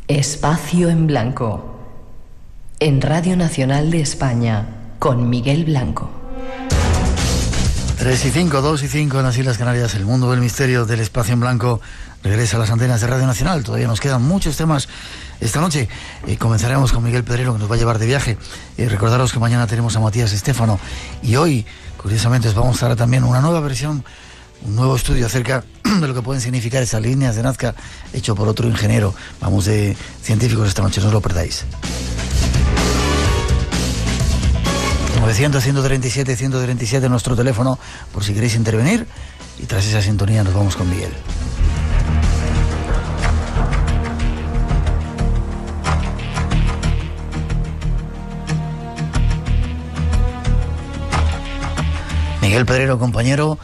Espacio en Blanco, en Radio Nacional de España, con Miguel Blanco. 3 y 5, 2 y 5 en las Islas Canarias. El mundo del misterio del Espacio en Blanco regresa a las antenas de Radio Nacional. Todavía nos quedan muchos temas esta noche. Comenzaremos con Miguel Pedrero, que nos va a llevar de viaje. Recordaros que mañana tenemos a Matías Estéfano. Y hoy, curiosamente, os vamos a dar también una nueva versión, un nuevo estudio acerca de lo que pueden significar esas líneas de Nazca hecho por otro ingeniero. Vamos de científicos esta noche, no os lo perdáis. 900-137-137 nuestro teléfono por si queréis intervenir, y tras esa sintonía nos vamos con Miguel. Miguel Pedrero, compañero,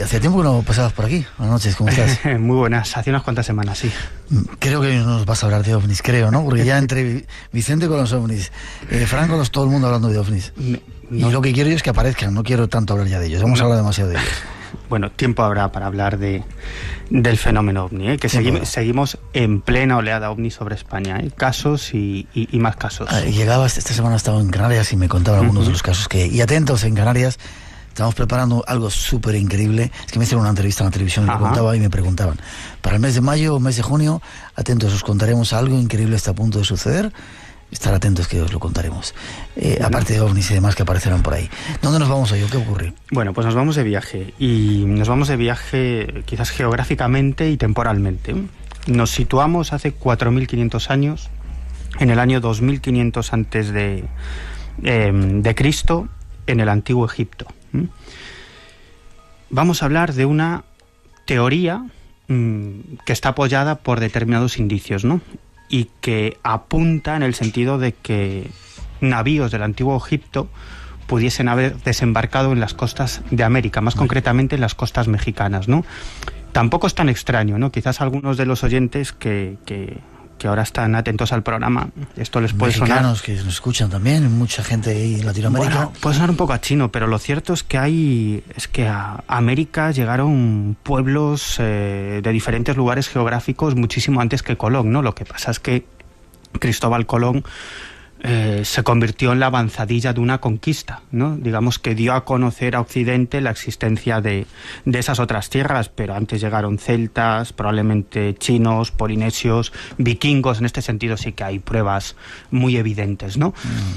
hacía tiempo que no pasabas por aquí. Buenas noches, ¿cómo estás? Muy buenas, hace unas cuantas semanas, sí. Creo que nos vas a hablar de ovnis, creo, ¿no? Porque ya entre Vicente con los ovnis, Franco, todo el mundo hablando de ovnis. Y lo que quiero yo es que aparezcan, no quiero tanto hablar ya de ellos, hemos hablado demasiado de ellos. Bueno, tiempo habrá para hablar del fenómeno ovni, que seguimos en plena oleada ovni sobre España, casos y más casos. Llegaba, esta semana estaba en Canarias y me contaban algunos de los casos que... Y atentos, en Canarias estamos preparando algo súper increíble. Es que me hicieron una entrevista en la televisión y me contaba y me preguntaban. Para el mes de mayo o mes de junio, atentos, os contaremos algo increíble, está a punto de suceder. Estar atentos que os lo contaremos. Aparte de ovnis y demás que aparecerán por ahí. ¿Dónde nos vamos hoy o qué ocurre? Bueno, pues nos vamos de viaje. Y nos vamos de viaje quizás geográficamente y temporalmente. Nos situamos hace 4.500 años, en el año 2500 antes de Cristo, en el Antiguo Egipto. Vamos a hablar de una teoría que está apoyada por determinados indicios, ¿no? Y que apunta en el sentido de que navíos del Antiguo Egipto pudiesen haber desembarcado en las costas de América, más concretamente en las costas mexicanas, ¿no? Tampoco es tan extraño, ¿no? Quizás algunos de los oyentes que ahora están atentos al programa, esto les puede sonar... Mexicanos que nos escuchan también, mucha gente ahí en Latinoamérica. Bueno, puede sonar un poco a chino, pero lo cierto es que a América llegaron pueblos de diferentes lugares geográficos muchísimo antes que Colón, ¿no? Lo que pasa es que Cristóbal Colón se convirtió en la avanzadilla de una conquista, ¿no? Digamos que dio a conocer a Occidente la existencia de esas otras tierras, pero antes llegaron celtas, probablemente chinos, polinesios, vikingos. En este sentido sí que hay pruebas muy evidentes, ¿no?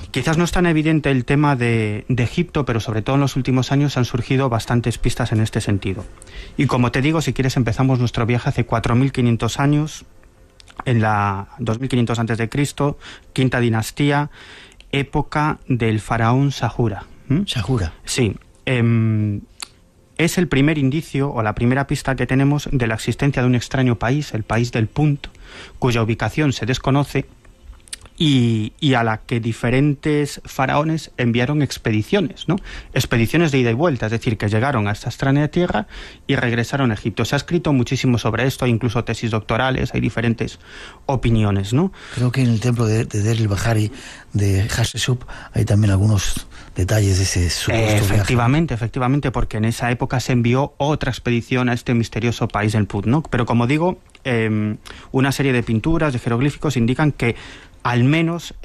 Quizás no es tan evidente el tema de Egipto, pero sobre todo en los últimos años han surgido bastantes pistas en este sentido. Y como te digo, si quieres empezamos nuestro viaje hace 4.500 años, en la 2500 antes de Cristo, quinta dinastía, época del faraón Sahura. Sahura. Sí. Es el primer indicio o la primera pista que tenemos de la existencia de un extraño país, el país del Punt, cuya ubicación se desconoce y a la que diferentes faraones enviaron expediciones, ¿no? Expediciones de ida y vuelta, es decir, que llegaron a esta extraña tierra y regresaron a Egipto. Se ha escrito muchísimo sobre esto, hay incluso tesis doctorales, hay diferentes opiniones, ¿no? Creo que en el templo de Deir el-Bahari de Hatshepsut hay también algunos detalles de ese supuesto viaje. Efectivamente, porque en esa época se envió otra expedición a este misterioso país del Punt, ¿no? Pero como digo, una serie de pinturas, de jeroglíficos indican que al menos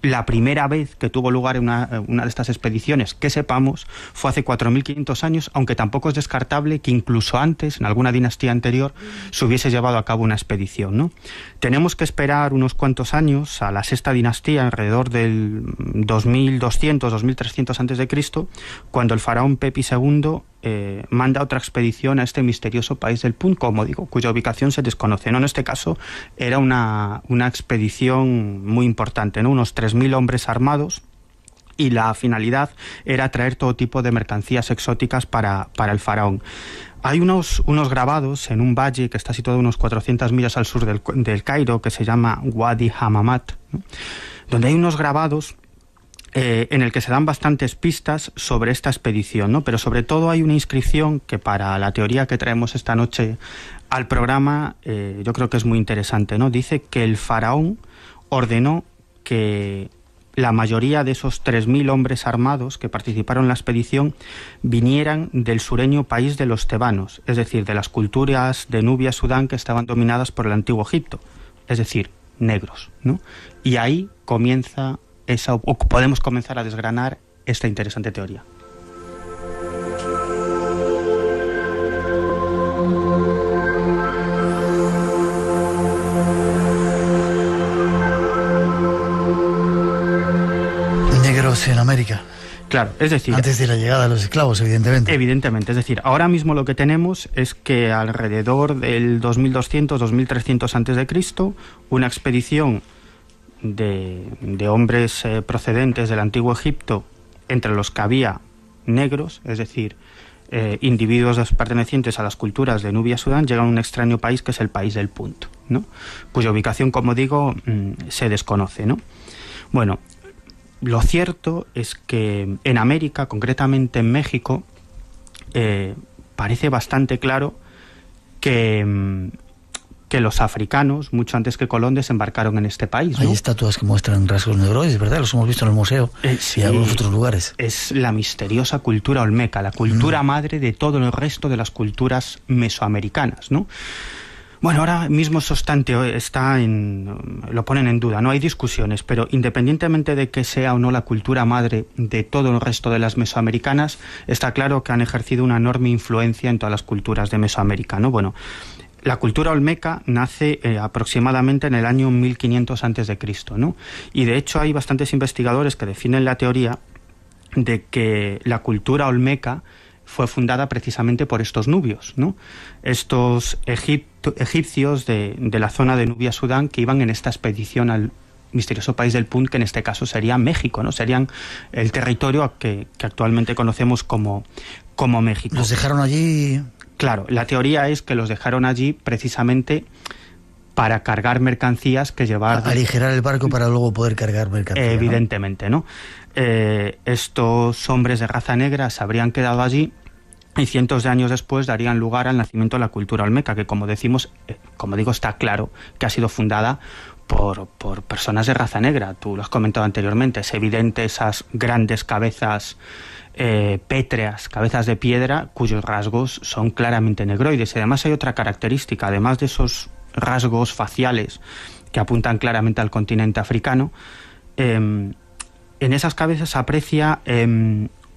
la primera vez que tuvo lugar una de estas expediciones, que sepamos, fue hace 4.500 años, aunque tampoco es descartable que incluso antes, en alguna dinastía anterior, se hubiese llevado a cabo una expedición, ¿no? Tenemos que esperar unos cuantos años a la sexta dinastía, alrededor del 2200, 2300 antes de Cristo, cuando el faraón Pepi II manda otra expedición a este misterioso país del Punt, como digo, cuya ubicación se desconoce, ¿no? En este caso era una expedición muy importante, ¿no? Unos 3.000 hombres armados, y la finalidad era traer todo tipo de mercancías exóticas para el faraón. Hay unos grabados en un valle que está situado unos 400 millas al sur del Cairo, que se llama Wadi Hamamat, ¿no? Donde hay unos grabados en el que se dan bastantes pistas sobre esta expedición, ¿no? Pero sobre todo hay una inscripción que para la teoría que traemos esta noche al programa yo creo que es muy interesante, ¿no? Dice que el faraón ordenó que la mayoría de esos 3.000 hombres armados que participaron en la expedición vinieran del sureño país de los tebanos, es decir, de las culturas de Nubia, Sudán, que estaban dominadas por el Antiguo Egipto. es decir, negros, ¿no? Y ahí comienza podemos comenzar a desgranar esta interesante teoría. Negros en América. Claro, es decir... Antes de la llegada de los esclavos, evidentemente. Evidentemente, es decir, ahora mismo lo que tenemos es que alrededor del 2200, 2300 a.C., una expedición de hombres procedentes del antiguo Egipto, entre los que había negros, es decir, individuos pertenecientes a las culturas de Nubia, Sudán, llegan a un extraño país que es el país del Punt, ¿no? Cuya ubicación, como digo, se desconoce, ¿no? Bueno, lo cierto es que en América, concretamente en México, parece bastante claro que los africanos, mucho antes que Colón, desembarcaron en este país, ¿no? Hay estatuas que muestran rasgos negroides, ¿verdad? Los hemos visto en el museo sí, y en algunos otros lugares. Es la misteriosa cultura olmeca, la cultura madre de todo el resto de las culturas mesoamericanas, ¿no? Bueno, ahora mismo eso lo ponen en duda, no hay discusiones, pero independientemente de que sea o no la cultura madre de todo el resto de las mesoamericanas, está claro que han ejercido una enorme influencia en todas las culturas de Mesoamérica, ¿no? Bueno, la cultura olmeca nace aproximadamente en el año 1500 a.C., ¿no? Y de hecho hay bastantes investigadores que defienden la teoría de que la cultura olmeca fue fundada precisamente por estos nubios, ¿no? Estos egipcios de la zona de Nubia, Sudán, que iban en esta expedición al misterioso país del Punt, que en este caso sería México, ¿no? Serían el territorio que actualmente conocemos como México. ¿Los dejaron allí? Claro, la teoría es que los dejaron allí precisamente para cargar mercancías que llevar... Aligerar el barco para luego poder cargar mercancías. Evidentemente, ¿no? Estos hombres de raza negra se habrían quedado allí y cientos de años después darían lugar al nacimiento de la cultura olmeca, que como digo, está claro que ha sido fundada por personas de raza negra. Tú lo has comentado anteriormente, es evidente esas grandes cabezas pétreas, cabezas de piedra, cuyos rasgos son claramente negroides. Y además hay otra característica, además de esos rasgos faciales que apuntan claramente al continente africano, en esas cabezas se aprecia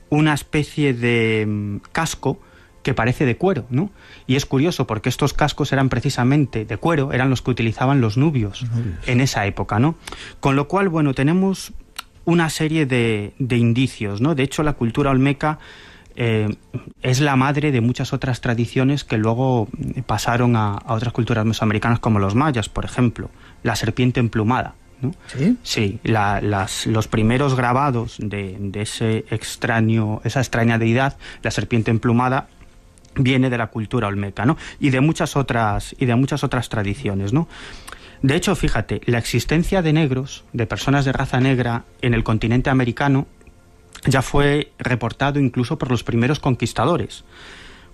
una especie de casco que parece de cuero, ¿no? Y es curioso porque estos cascos eran precisamente de cuero, eran los que utilizaban los nubios en esa época, ¿no? Con lo cual, bueno, tenemos una serie de indicios, ¿no? De hecho, la cultura olmeca es la madre de muchas otras tradiciones que luego pasaron a otras culturas mesoamericanas, como los mayas, por ejemplo, la serpiente emplumada, ¿no? ¿Sí? Sí, los primeros grabados de esa extraña deidad, la serpiente emplumada, viene de la cultura olmeca, ¿no? Y de muchas otras tradiciones, ¿no? De hecho, fíjate, la existencia de negros, de personas de raza negra en el continente americano, ya fue reportado incluso por los primeros conquistadores.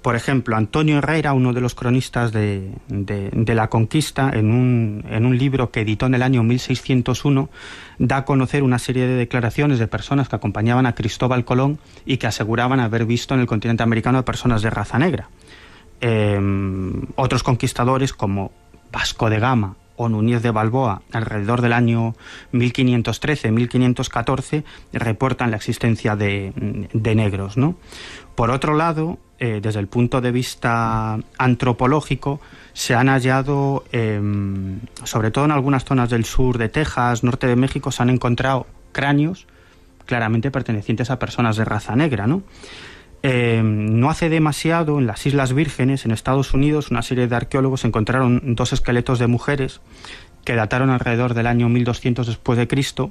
Por ejemplo, Antonio Herrera, uno de los cronistas de la conquista, en un libro que editó en el año 1601, da a conocer una serie de declaraciones de personas que acompañaban a Cristóbal Colón y que aseguraban haber visto en el continente americano a personas de raza negra. Otros conquistadores, como Vasco de Gama o Núñez de Balboa, alrededor del año 1513-1514, reportan la existencia de negros, ¿no? Por otro lado, desde el punto de vista antropológico, se han hallado, sobre todo en algunas zonas del sur de Texas, norte de México, se han encontrado cráneos claramente pertenecientes a personas de raza negra, ¿no? No hace demasiado, en las Islas Vírgenes, en Estados Unidos, una serie de arqueólogos encontraron 2 esqueletos de mujeres que dataron alrededor del año 1200 después de Cristo,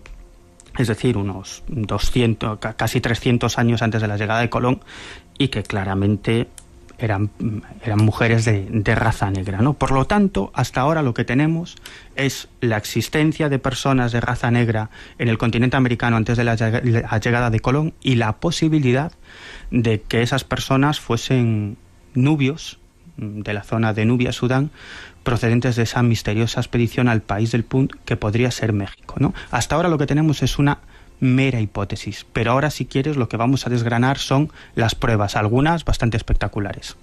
es decir, unos 200, casi 300 años antes de la llegada de Colón, y que claramente eran mujeres de raza negra, ¿no? Por lo tanto, hasta ahora lo que tenemos es la existencia de personas de raza negra en el continente americano antes de la llegada de Colón, y la posibilidad de que esas personas fuesen nubios de la zona de Nubia, Sudán, procedentes de esa misteriosa expedición al país del Punt, que podría ser México, ¿no? Hasta ahora lo que tenemos es una mera hipótesis, pero ahora, si quieres, lo que vamos a desgranar son las pruebas, algunas bastante espectaculares.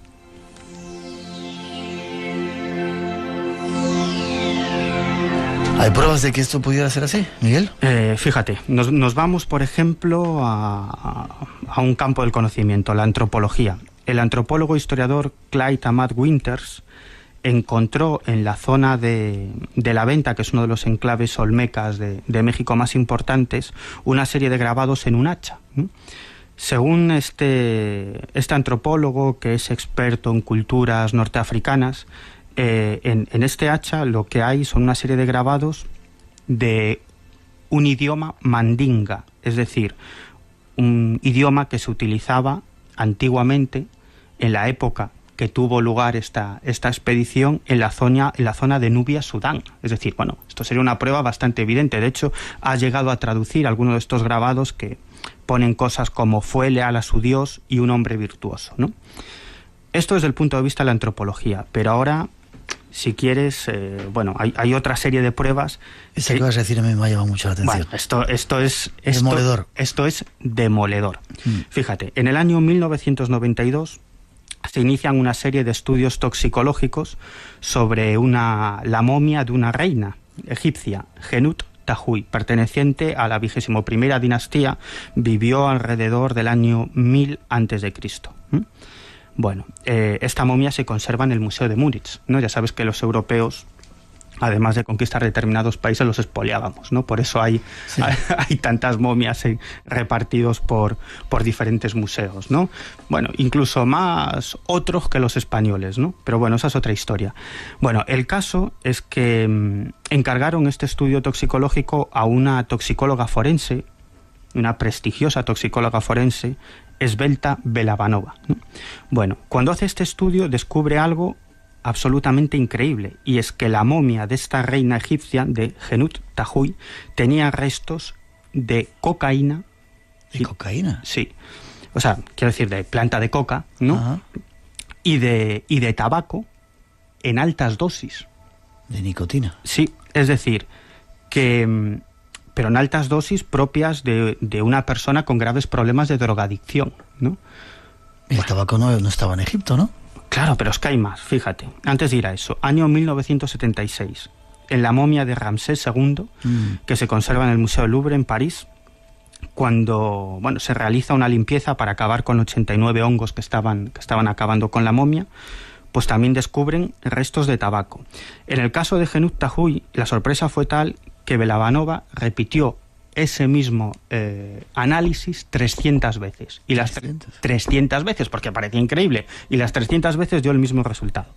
¿Hay pruebas de que esto pudiera ser así, Miguel? Fíjate, nos vamos, por ejemplo, a un campo del conocimiento, la antropología. El antropólogo historiador Clyde Amat Winters encontró en la zona de La Venta, que es uno de los enclaves olmecas de México más importantes, una serie de grabados en un hacha. Según este antropólogo, que es experto en culturas norteafricanas, en este hacha lo que hay son una serie de grabados de un idioma mandinga, es decir, un idioma que se utilizaba antiguamente en la época que tuvo lugar esta expedición en la zona de Nubia, Sudán. Es decir, bueno, esto sería una prueba bastante evidente. De hecho, ha llegado a traducir algunos de estos grabados que ponen cosas como fue leal a su Dios y un hombre virtuoso, ¿no? Esto desde el punto de vista de la antropología, pero ahora, si quieres, hay otra serie de pruebas. Eso que vas a decir me ha llamado mucho la atención. Bueno, esto es demoledor. Esto es demoledor. Fíjate, en el año 1992 se inician una serie de estudios toxicológicos sobre la momia de una reina egipcia, Genut Tahuy, perteneciente a la 21ª dinastía, vivió alrededor del año 1000 a.C. Bueno, esta momia se conserva en el Museo de Múnich, ¿no? Ya sabes que los europeos, además de conquistar determinados países, los expoliábamos, ¿no? Por eso hay tantas momias repartidos por diferentes museos, ¿no? Bueno, incluso más otros que los españoles, ¿no? Pero bueno, esa es otra historia. Bueno, el caso es que encargaron este estudio toxicológico a una toxicóloga forense, una prestigiosa toxicóloga forense, Esbelta Belabanova, ¿no? Bueno, cuando hace este estudio descubre algo absolutamente increíble, y es que la momia de esta reina egipcia, de Genut Tahuy, tenía restos de cocaína. ¿De cocaína? Sí. O sea, quiero decir, de planta de coca, ¿no? Ajá. Y de tabaco en altas dosis. De nicotina. Sí, es decir, que pero en altas dosis propias de una persona con graves problemas de drogadicción, ¿no? El tabaco no estaba en Egipto, ¿no? Claro, pero es que hay más, fíjate. Antes de ir a eso, año 1976, en la momia de Ramsés II, que se conserva en el Museo del Louvre en París, cuando se realiza una limpieza para acabar con 89 hongos que estaban acabando con la momia, pues también descubren restos de tabaco. En el caso de Genut Tahuy, la sorpresa fue tal que Belabanova repitió ese mismo análisis 300 veces. Y las 300 veces, porque parecía increíble. Y las 300 veces dio el mismo resultado.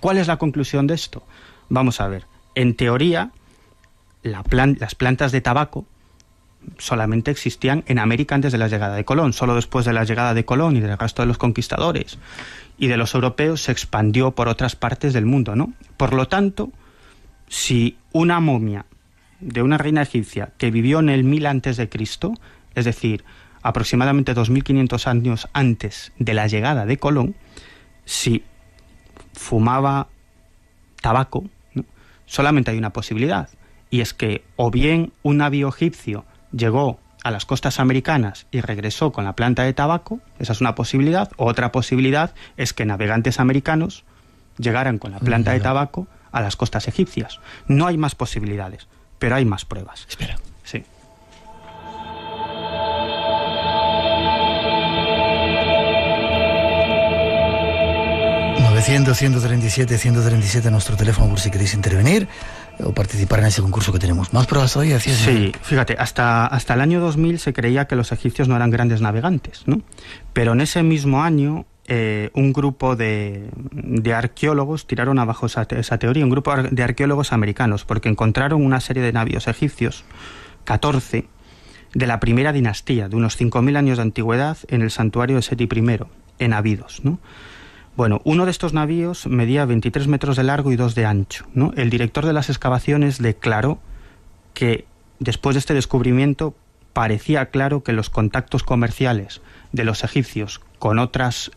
¿Cuál es la conclusión de esto? Vamos a ver. En teoría, las plantas de tabaco solamente existían en América antes de la llegada de Colón. Solo después de la llegada de Colón y del resto de los conquistadores y de los europeos se expandió por otras partes del mundo, ¿no? Por lo tanto, si una momia de una reina egipcia que vivió en el 1000 a.C., es decir, aproximadamente 2500 años antes de la llegada de Colón, si fumaba tabaco, ¿no? Solamente hay una posibilidad, y es que o bien un navío egipcio llegó a las costas americanas y regresó con la planta de tabaco, esa es una posibilidad, o otra posibilidad es que navegantes americanos llegaran con la planta de tabaco a las costas egipcias. No hay más posibilidades, pero hay más pruebas. Espera. Sí. ...137 nuestro teléfono por si queréis intervenir o participar en ese concurso que tenemos. ¿Más pruebas hoy? Sí, fíjate, hasta el año 2000 se creía que los egipcios no eran grandes navegantes, ¿no? Pero en ese mismo año un grupo de arqueólogos tiraron abajo esa teoría, un grupo de arqueólogos americanos, porque encontraron una serie de navíos egipcios, 14, de la primera dinastía, de unos 5.000 años de antigüedad, en el santuario de Seti I, en Abidos, ¿no? Bueno, uno de estos navíos medía 23 metros de largo y 2 de ancho, ¿no? El director de las excavaciones declaró que después de este descubrimiento parecía claro que los contactos comerciales de los egipcios con otras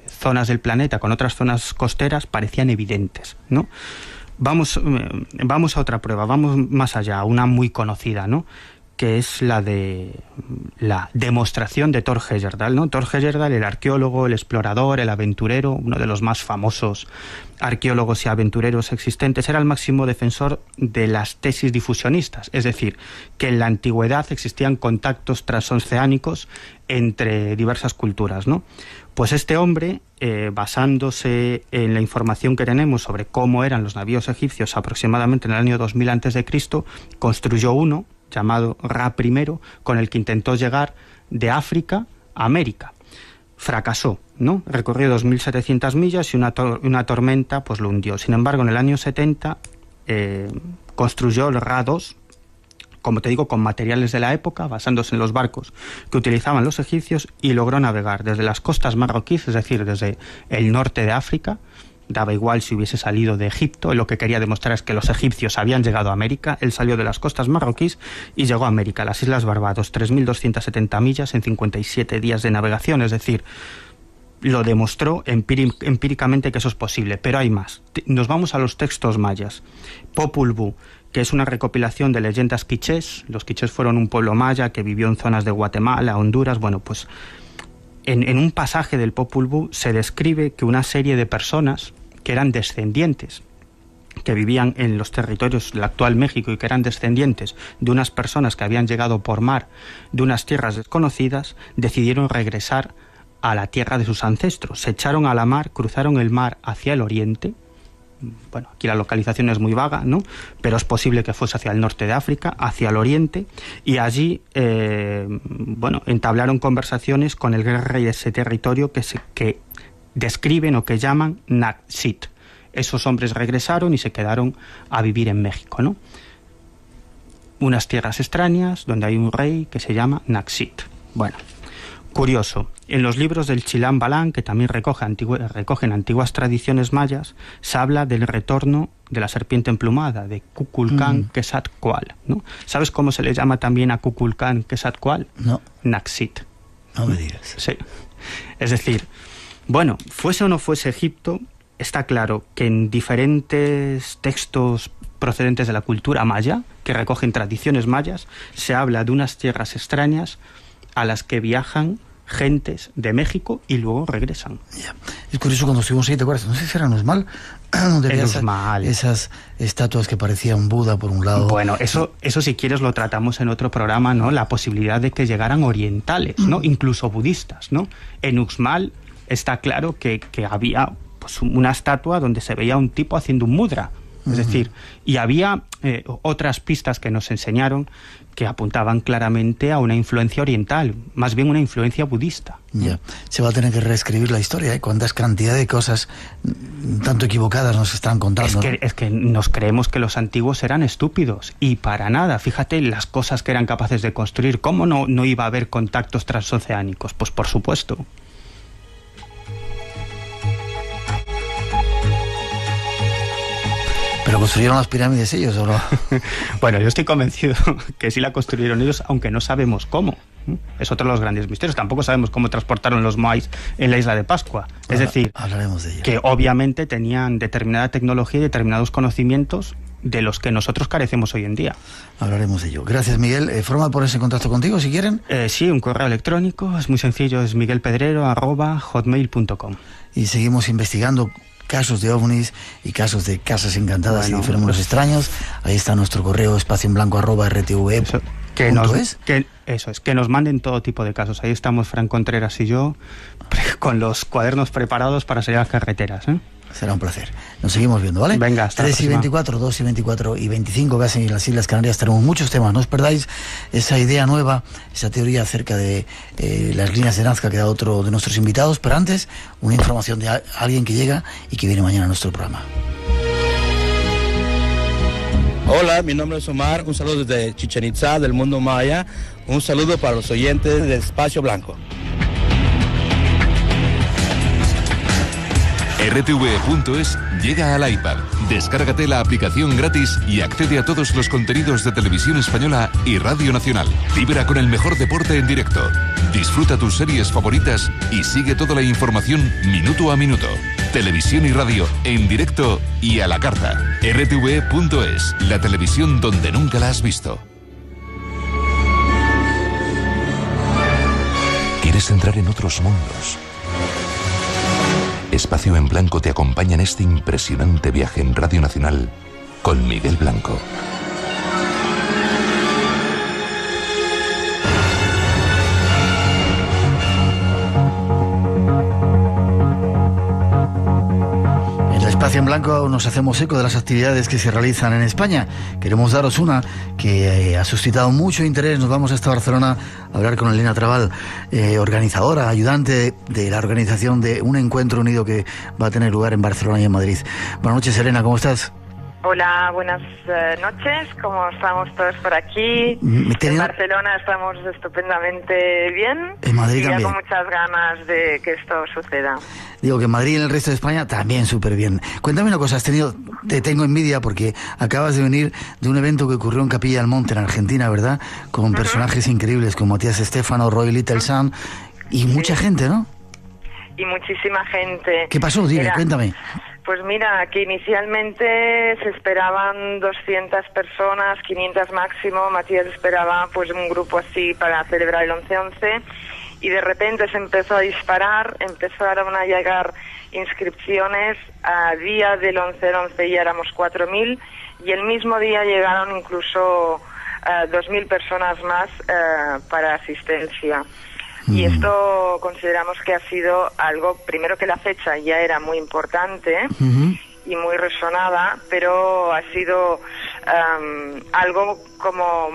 zonas del planeta, con otras zonas costeras, parecían evidentes, ¿no? Vamos a otra prueba, vamos más allá, una muy conocida, ¿no? que es la de la demostración de Thor Heyerdahl, ¿no? Thor Heyerdahl, el arqueólogo, el explorador, el aventurero, uno de los más famosos arqueólogos y aventureros existentes, era el máximo defensor de las tesis difusionistas, es decir, que en la antigüedad existían contactos transoceánicos entre diversas culturas, ¿no? Pues este hombre, basándose en la información que tenemos sobre cómo eran los navíos egipcios aproximadamente en el año 2000 a.C., construyó uno llamado Ra I, con el que intentó llegar de África a América. Fracasó, ¿no? Recorrió 2.700 millas y una tormenta pues lo hundió. Sin embargo, en el año 70 construyó el Ra II, como te digo, con materiales de la época, basándose en los barcos que utilizaban los egipcios, y logró navegar desde las costas marroquíes, es decir, desde el norte de África. Daba igual si hubiese salido de Egipto, lo que quería demostrar es que los egipcios habían llegado a América. Él salió de las costas marroquíes y llegó a América, a las Islas Barbados, 3.270 millas en 57 días de navegación, es decir, lo demostró empíricamente que eso es posible. Pero hay más. Nos vamos a los textos mayas. Popol Vuh, que es una recopilación de leyendas quichés. Los quichés fueron un pueblo maya que vivió en zonas de Guatemala, Honduras. Bueno, pues en un pasaje del Popol Vuh se describe que una serie de personas que eran descendientes, que vivían en los territorios del actual México y que eran descendientes de unas personas que habían llegado por mar de unas tierras desconocidas, decidieron regresar a la tierra de sus ancestros. Se echaron a la mar, cruzaron el mar hacia el oriente. Bueno, aquí la localización es muy vaga, ¿no? Pero es posible que fuese hacia el norte de África, hacia el oriente, y allí, entablaron conversaciones con el gran rey de ese territorio que describen o que llaman Naxit. Esos hombres regresaron y se quedaron a vivir en México, ¿no? Unas tierras extrañas donde hay un rey que se llama Naxit. Bueno, curioso, en los libros del Chilam Balam, que también recogen antiguas tradiciones mayas, se habla del retorno de la serpiente emplumada, de Kukulcán Quetzalcóatl, ¿no? ¿Sabes cómo se le llama también a Kukulcán Quetzalcóatl? No. Naxit. No me digas. Sí. Es decir, bueno, fuese o no fuese Egipto, está claro que en diferentes textos procedentes de la cultura maya, que recogen tradiciones mayas, se habla de unas tierras extrañas a las que viajan gentes de México y luego regresan. Yeah. Es curioso, cuando estuvimos ahí, ¿te acuerdas? No sé si era en Uxmal, donde había esas estatuas que parecían Buda por un lado. Bueno, eso si quieres lo tratamos en otro programa, ¿no? La posibilidad de que llegaran orientales, ¿no? Incluso budistas, ¿no? En Uxmal está claro que había pues una estatua donde se veía un tipo haciendo un mudra. Es decir, y había otras pistas que nos enseñaron que apuntaban claramente a una influencia oriental, más bien una influencia budista. Ya, se va a tener que reescribir la historia, ¿eh? Cuántas cantidad de cosas tanto equivocadas nos están contando. Es que nos creemos que los antiguos eran estúpidos, y para nada. Fíjate las cosas que eran capaces de construir. ¿Cómo no iba a haber contactos transoceánicos? Pues por supuesto. ¿Pero construyeron las pirámides ellos o no? Bueno, yo estoy convencido que sí la construyeron ellos, aunque no sabemos cómo. Es otro de los grandes misterios. Tampoco sabemos cómo transportaron los moais en la isla de Pascua. Es decir, hablaremos de ello. Que obviamente tenían determinada tecnología y determinados conocimientos de los que nosotros carecemos hoy en día. Hablaremos de ello. Gracias, Miguel. ¿Forma de ponerse en contacto contigo si quieren? Sí, un correo electrónico. Es muy sencillo. Es miguelpedrero@hotmail.com. Y seguimos investigando casos de ovnis y casos de casas encantadas y fenómenos extraños. Ahí está nuestro correo espacioenblanco@rtv.es. Que nos manden todo tipo de casos. Ahí estamos Fran Contreras y yo con los cuadernos preparados para salir a las carreteras, ¿eh? Será un placer. Nos seguimos viendo, ¿vale? Venga, hasta 3 y 24, 2 y 24 y 25, casi en las Islas Canarias tenemos muchos temas. No os perdáis esa idea nueva, esa teoría acerca de las líneas de Nazca que da otro de nuestros invitados. Pero antes, una información de alguien que llega y que viene mañana a nuestro programa. Hola, mi nombre es Omar. Un saludo desde Chichén Itzá, del mundo maya. Un saludo para los oyentes de Espacio Blanco. RTV.es llega al iPad. Descárgate la aplicación gratis y accede a todos los contenidos de Televisión Española y Radio Nacional. Vibra con el mejor deporte en directo. Disfruta tus series favoritas y sigue toda la información minuto a minuto. Televisión y radio en directo y a la carta. RTV.es, la televisión donde nunca la has visto. Puedes entrar en otros mundos. Espacio en Blanco te acompaña en este impresionante viaje en Radio Nacional con Miguel Blanco. Espacio en Blanco nos hacemos eco de las actividades que se realizan en España. Queremos daros una que ha suscitado mucho interés. Nos vamos hasta Barcelona a hablar con Elena Trabal, organizadora, ayudante de la organización de un encuentro unido que va a tener lugar en Barcelona y en Madrid. Buenas noches, Elena, ¿cómo estás? Hola, buenas noches, ¿cómo estamos todos por aquí? En Barcelona estamos estupendamente bien. En Madrid y también. Con muchas ganas de que esto suceda. Digo que en Madrid y en el resto de España también súper bien. Cuéntame una cosa, te tengo envidia porque acabas de venir de un evento que ocurrió en Capilla del Monte, en Argentina, ¿verdad? Con personajes increíbles como Matías Estefano, Roy Littlesand y mucha gente, ¿no? Y muchísima gente. ¿Qué pasó? Dime, cuéntame. Pues mira, que inicialmente se esperaban 200 personas, 500 máximo. Matías esperaba pues un grupo así para celebrar el 11-11 y de repente se empezó a disparar, empezaron a llegar inscripciones. A día del 11-11 ya éramos 4.000 y el mismo día llegaron incluso 2.000 personas más para asistencia. Y esto consideramos que ha sido algo, primero que la fecha ya era muy importante y muy resonada, pero ha sido algo como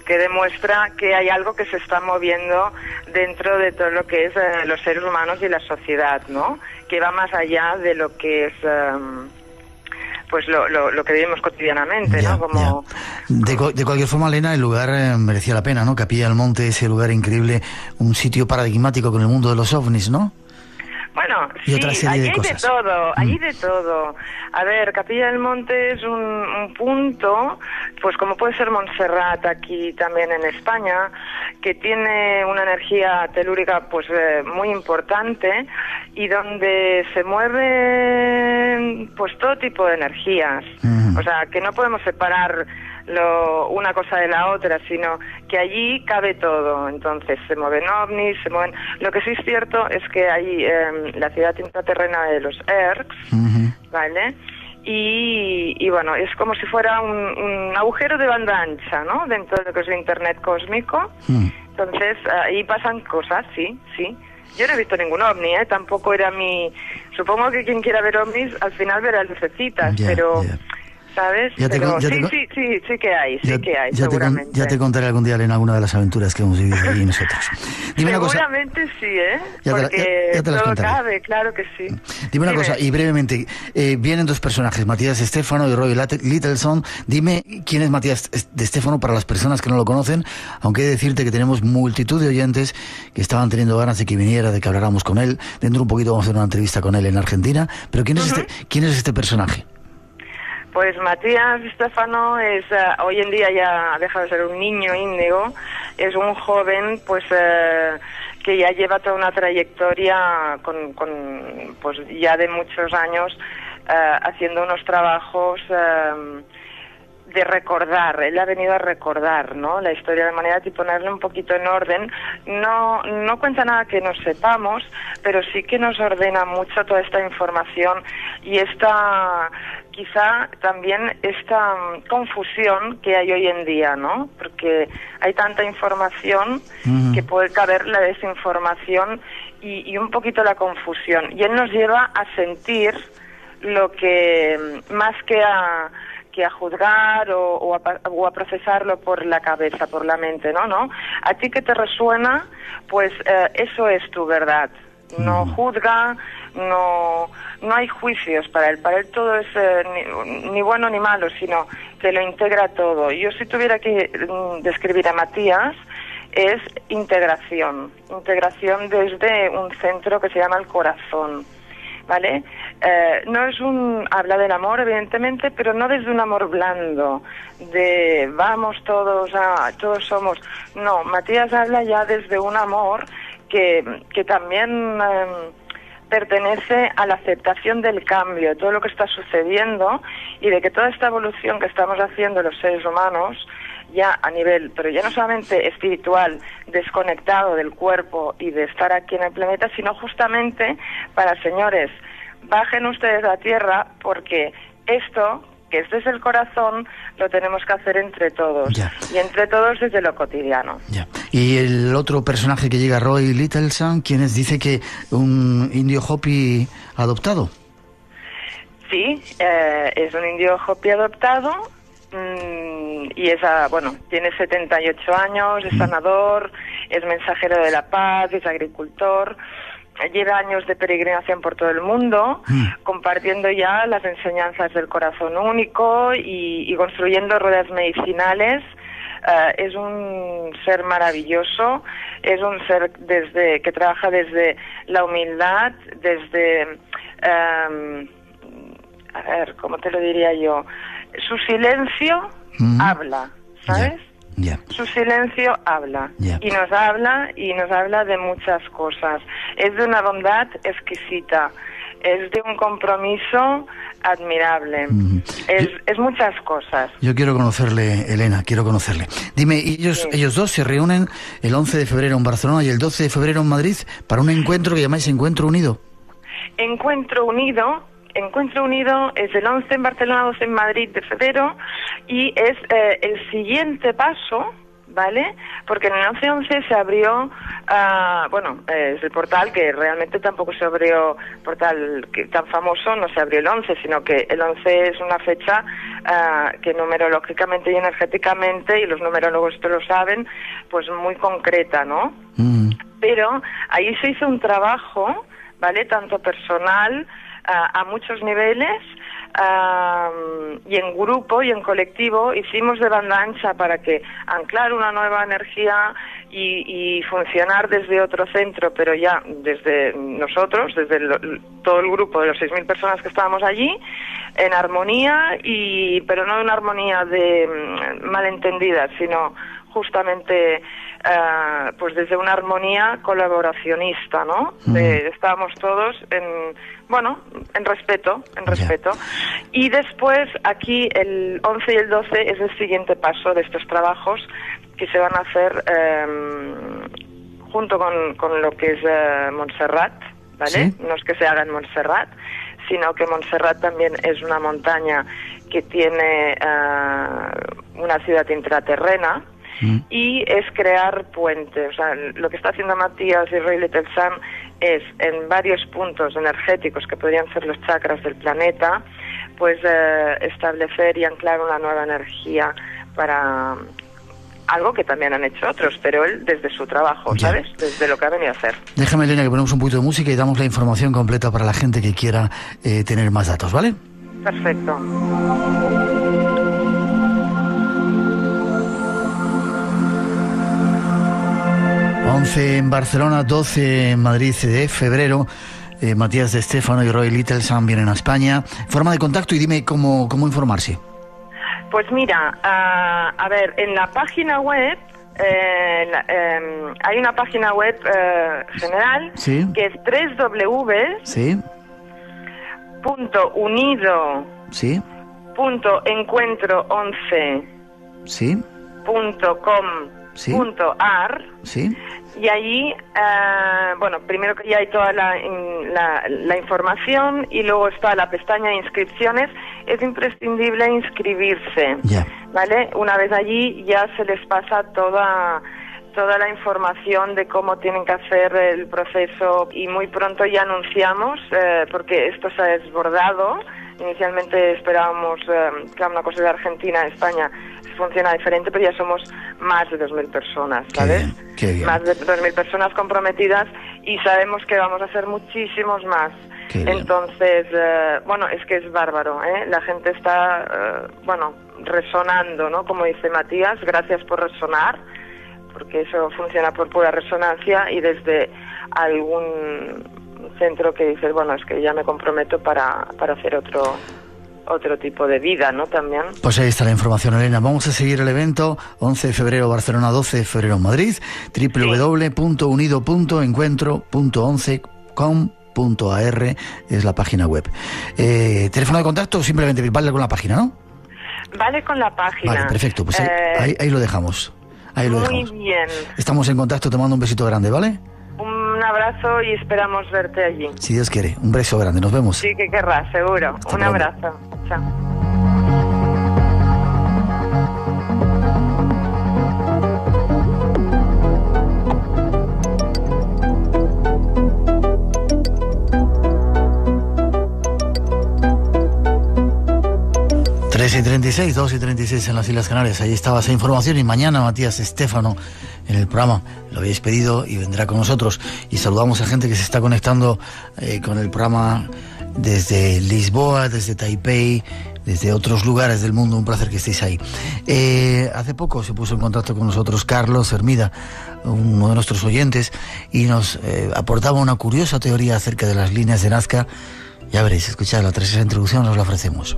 que demuestra que hay algo que se está moviendo dentro de todo lo que es los seres humanos y la sociedad, ¿no? Que va más allá de lo que es... pues lo que vivimos cotidianamente, ya, ¿no? Como... De cualquier forma, Elena, el lugar merecía la pena, ¿no? Capilla del Monte, ese lugar increíble, un sitio paradigmático con el mundo de los ovnis, ¿no? Bueno, y otra serie allí de hay cosas. de todo, allí de todo. A ver, Capilla del Monte es un punto, pues como puede ser Montserrat aquí también en España, que tiene una energía telúrica pues muy importante y donde se mueven pues todo tipo de energías. O sea, que no podemos separar una cosa de la otra, sino que allí cabe todo. Entonces se mueven ovnis, se mueven... Lo que sí es cierto es que hay la ciudad intraterrena de los ERCs, ¿vale? Y bueno, es como si fuera un agujero de banda ancha, ¿no? Dentro de lo que es el Internet cósmico. Entonces ahí pasan cosas, sí. Yo no he visto ningún ovni, tampoco era mi... Supongo que quien quiera ver ovnis al final verá lucecitas, pero... ¿Sabes? Pero sí que hay, seguramente. Ya te contaré algún día, Elena, alguna de las aventuras que hemos vivido allí nosotros. Dime seguramente una cosa. Sí, porque ya te las todo contaré. cabe, claro que sí. Dime una cosa, y brevemente, vienen dos personajes, Matías Estefano y Roy Littlesand. Dime quién es Matías Estefano para las personas que no lo conocen, aunque he de decirte que tenemos multitud de oyentes que estaban teniendo ganas de que viniera, de que habláramos con él. Dentro de un poquito vamos a hacer una entrevista con él en Argentina. Pero ¿quién es este personaje? Pues Matías Estefano es hoy en día ya ha dejado de ser un niño índigo, es un joven pues que ya lleva toda una trayectoria con pues ya de muchos años haciendo unos trabajos de recordar. Él ha venido a recordar, ¿no?, la historia de la humanidad y ponerle un poquito en orden. No cuenta nada que no sepamos, pero sí que nos ordena mucho toda esta información y quizá también esta confusión que hay hoy en día, ¿no? Porque hay tanta información que puede caber la desinformación y un poquito la confusión. Y él nos lleva a sentir lo que, más que a juzgar o a procesarlo por la cabeza, por la mente, ¿no? A ti que te resuena, pues eso es tu verdad. No juzga, no hay juicios para él todo es ni bueno ni malo, sino que lo integra todo. Yo si tuviera que describir a Matías, es integración desde un centro que se llama el corazón, ¿vale? No es habla del amor, evidentemente, pero no desde un amor blando, de vamos todos somos. No, Matías habla ya desde un amor que también pertenece a la aceptación del cambio, todo lo que está sucediendo y de que toda esta evolución que estamos haciendo los seres humanos ya a nivel, pero ya no solamente espiritual, desconectado del cuerpo y de estar aquí en el planeta, sino justamente para, señores, bajen ustedes a tierra, porque esto, que es desde el corazón, lo tenemos que hacer entre todos. Ya. Y entre todos desde lo cotidiano. Ya. Y el otro personaje que llega, Roy Littleson, quien dice que un indio Hopi adoptado. Sí, es un indio Hopi adoptado, y tiene 78 años, es sanador, es mensajero de la paz, es agricultor, lleva años de peregrinación por todo el mundo, compartiendo ya las enseñanzas del corazón único y construyendo ruedas medicinales. Es un ser maravilloso, es un ser que trabaja desde la humildad, desde... a ver, ¿cómo te lo diría yo? Su silencio habla, ¿sabes? Yeah. Su silencio habla. Yeah. Y nos habla de muchas cosas. Es de una bondad exquisita, es de un compromiso admirable, es muchas cosas. Yo quiero conocerle, Elena, quiero conocerle. Dime, ellos dos se reúnen el 11 de febrero en Barcelona y el 12 de febrero en Madrid para un encuentro que llamáis Encuentro Unido. Encuentro Unido es el 11 en Barcelona, 12 en Madrid de febrero, y es el siguiente paso, ¿vale? Porque en el 11-11 se abrió, es el portal que realmente tampoco se abrió, portal tan famoso, no se abrió el 11, sino que el 11 es una fecha que numerológicamente y energéticamente, y los numerólogos esto lo saben, pues muy concreta, ¿no? Pero ahí se hizo un trabajo, ¿vale? Tanto personal, a muchos niveles, y en grupo y en colectivo, hicimos de banda ancha para que anclar una nueva energía y funcionar desde otro centro, pero ya desde nosotros, desde todo el grupo de los 6.000 personas que estábamos allí, en armonía, pero no una armonía de malentendida, sino justamente pues desde una armonía colaboracionista, ¿no? Estábamos todos en respeto. Y después aquí el 11 y el 12 es el siguiente paso de estos trabajos que se van a hacer junto con lo que es Montserrat, ¿vale? ¿Sí? No es que se haga en Montserrat, sino que Montserrat también es una montaña que tiene una ciudad intraterrena, y es crear puentes. O sea, lo que está haciendo Matías y Roy Littleson es, en varios puntos energéticos que podrían ser los chakras del planeta, pues establecer y anclar una nueva energía para algo que también han hecho otros, pero él desde su trabajo, ¿sabes? Desde lo que ha venido a hacer. Déjame, Elena, que ponemos un poquito de música y damos la información completa para la gente que quiera tener más datos, ¿vale? Perfecto. 11 en Barcelona, 12 en Madrid de febrero. Matías de Stefano y Roy Littleson vienen a España. Forma de contacto y dime cómo informarse. Pues mira, a ver, en la página web, hay una página web general, ¿sí?, que es www.unido, ¿sí?, .encuentro11, ¿sí?, .com, .ar, ¿sí?, y allí, primero que ya hay toda la información, y luego está la pestaña de inscripciones. Es imprescindible inscribirse, ¿vale? Una vez allí ya se les pasa toda la información de cómo tienen que hacer el proceso, y muy pronto ya anunciamos, porque esto se ha desbordado. Inicialmente esperábamos, claro, una cosa de Argentina, España funciona diferente, pero ya somos más de 2.000 personas, ¿sabes? Qué bien. Más de 2.000 personas comprometidas, y sabemos que vamos a hacer muchísimos más. Entonces, es que es bárbaro, ¿eh? La gente está, resonando, ¿no? Como dice Matías, gracias por resonar, porque eso funciona por pura resonancia, y desde algún centro que dices, es que ya me comprometo para hacer otro tipo de vida, ¿no? También. Pues ahí está la información, Elena. Vamos a seguir el evento, 11 de febrero Barcelona, 12 de febrero Madrid, www.unido.encuentro.11.com.ar es la página web. Teléfono de contacto, simplemente vale con la página, ¿no? Vale con la página. Vale, perfecto, pues ahí lo dejamos. Muy bien. Estamos en contacto, te mando un besito grande, ¿vale? Un abrazo y esperamos verte allí. Si Dios quiere, un beso grande, nos vemos. Sí que querrás, seguro. Hasta Un pronto. abrazo. Chao. Y 36, 2 y 36 en las Islas Canarias. Ahí estaba esa información y mañana Matías Estéfano en el programa. Lo habéis pedido y vendrá con nosotros. Y saludamos a gente que se está conectando con el programa desde Lisboa, desde Taipei, desde otros lugares del mundo. Un placer que estéis ahí. Hace poco se puso en contacto con nosotros Carlos Hermida, uno de nuestros oyentes, y nos aportaba una curiosa teoría acerca de las líneas de Nazca. Ya veréis, escuchadla, tras esa introducción os la ofrecemos.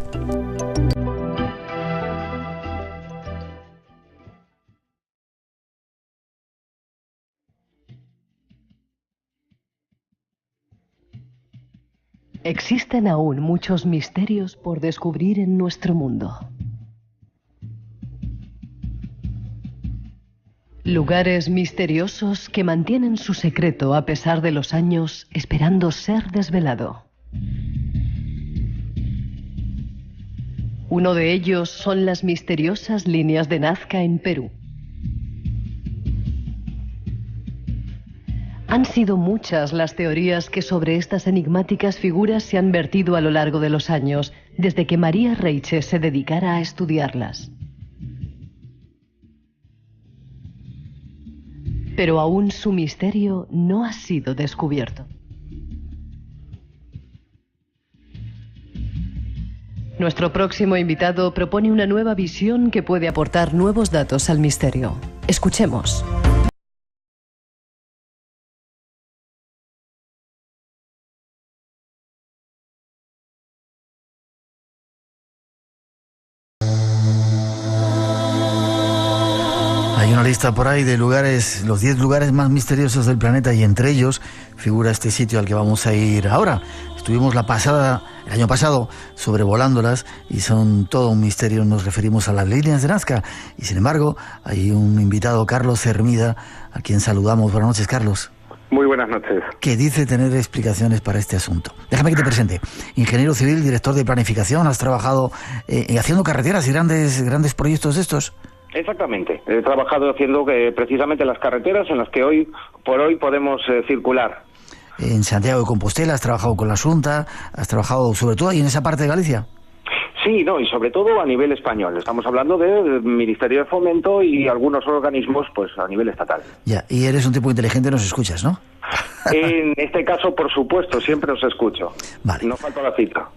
Existen aún muchos misterios por descubrir en nuestro mundo. Lugares misteriosos que mantienen su secreto a pesar de los años, esperando ser desvelado. Uno de ellos son las misteriosas líneas de Nazca en Perú. Han sido muchas las teorías que sobre estas enigmáticas figuras se han vertido a lo largo de los años, desde que María Reiche se dedicara a estudiarlas. Pero aún su misterio no ha sido descubierto. Nuestro próximo invitado propone una nueva visión que puede aportar nuevos datos al misterio. Escuchemos. Hay una lista por ahí de lugares, los 10 lugares más misteriosos del planeta, y entre ellos figura este sitio al que vamos a ir ahora. Estuvimos el año pasado sobrevolándolas y son todo un misterio. Nos referimos a las líneas de Nazca y sin embargo hay un invitado, Carlos Hermida, a quien saludamos. Buenas noches, Carlos. Muy buenas noches. Que dice tener explicaciones para este asunto. Déjame que te presente. Ingeniero civil, director de planificación, has trabajado haciendo carreteras y grandes proyectos de estos. Exactamente. He trabajado haciendo precisamente las carreteras en las que hoy por hoy podemos circular. En Santiago de Compostela has trabajado con la Xunta, has trabajado sobre todo ahí en esa parte de Galicia. Sí, no, y sobre todo a nivel español. Estamos hablando del Ministerio de Fomento y algunos organismos pues a nivel estatal. Ya, y eres un tipo inteligente, nos escuchas, ¿no? En este caso, por supuesto, siempre os escucho. Vale. No falta la cita.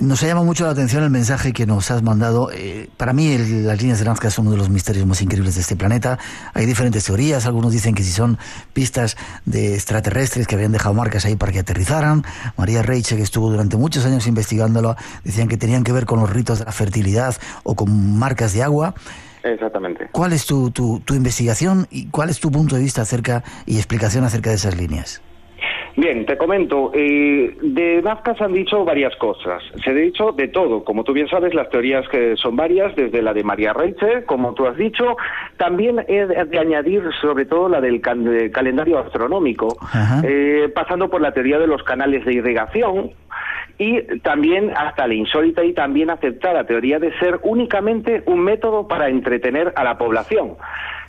Nos ha llamado mucho la atención el mensaje que nos has mandado. Para mí las líneas de Nazca son uno de los misterios más increíbles de este planeta. Hay diferentes teorías. Algunos dicen que si son pistas de extraterrestres que habían dejado marcas ahí para que aterrizaran. María Reiche, que estuvo durante muchos años investigándolo, decían que tenían que ver con los ritos de la fertilidad o con marcas de agua. Exactamente. ¿Cuál es tu investigación y cuál es tu punto de vista acerca y explicación acerca de esas líneas? Bien, te comento, de Nazca se han dicho varias cosas, se ha dicho de todo, como tú bien sabes, las teorías que son varias, desde la de María Reiche, como tú has dicho, también he de añadir sobre todo la del calendario astronómico, pasando por la teoría de los canales de irrigación, y también hasta la insólita y también aceptada teoría de ser únicamente un método para entretener a la población.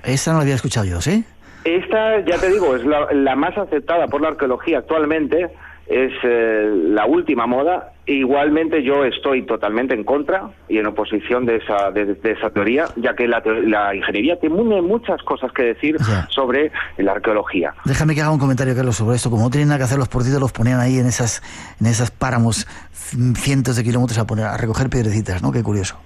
Esa no la había escuchado yo, ¿sí? Esta, ya te digo, es la más aceptada por la arqueología actualmente, es la última moda. Igualmente yo estoy totalmente en contra y en oposición de esa teoría, ya que la ingeniería tiene muchas cosas que decir sobre la arqueología. Déjame que haga un comentario, Carlos, sobre esto. Como no tienen nada que hacer los portitos, los ponían ahí en esas páramos cientos de kilómetros a recoger piedrecitas, ¿no? Qué curioso.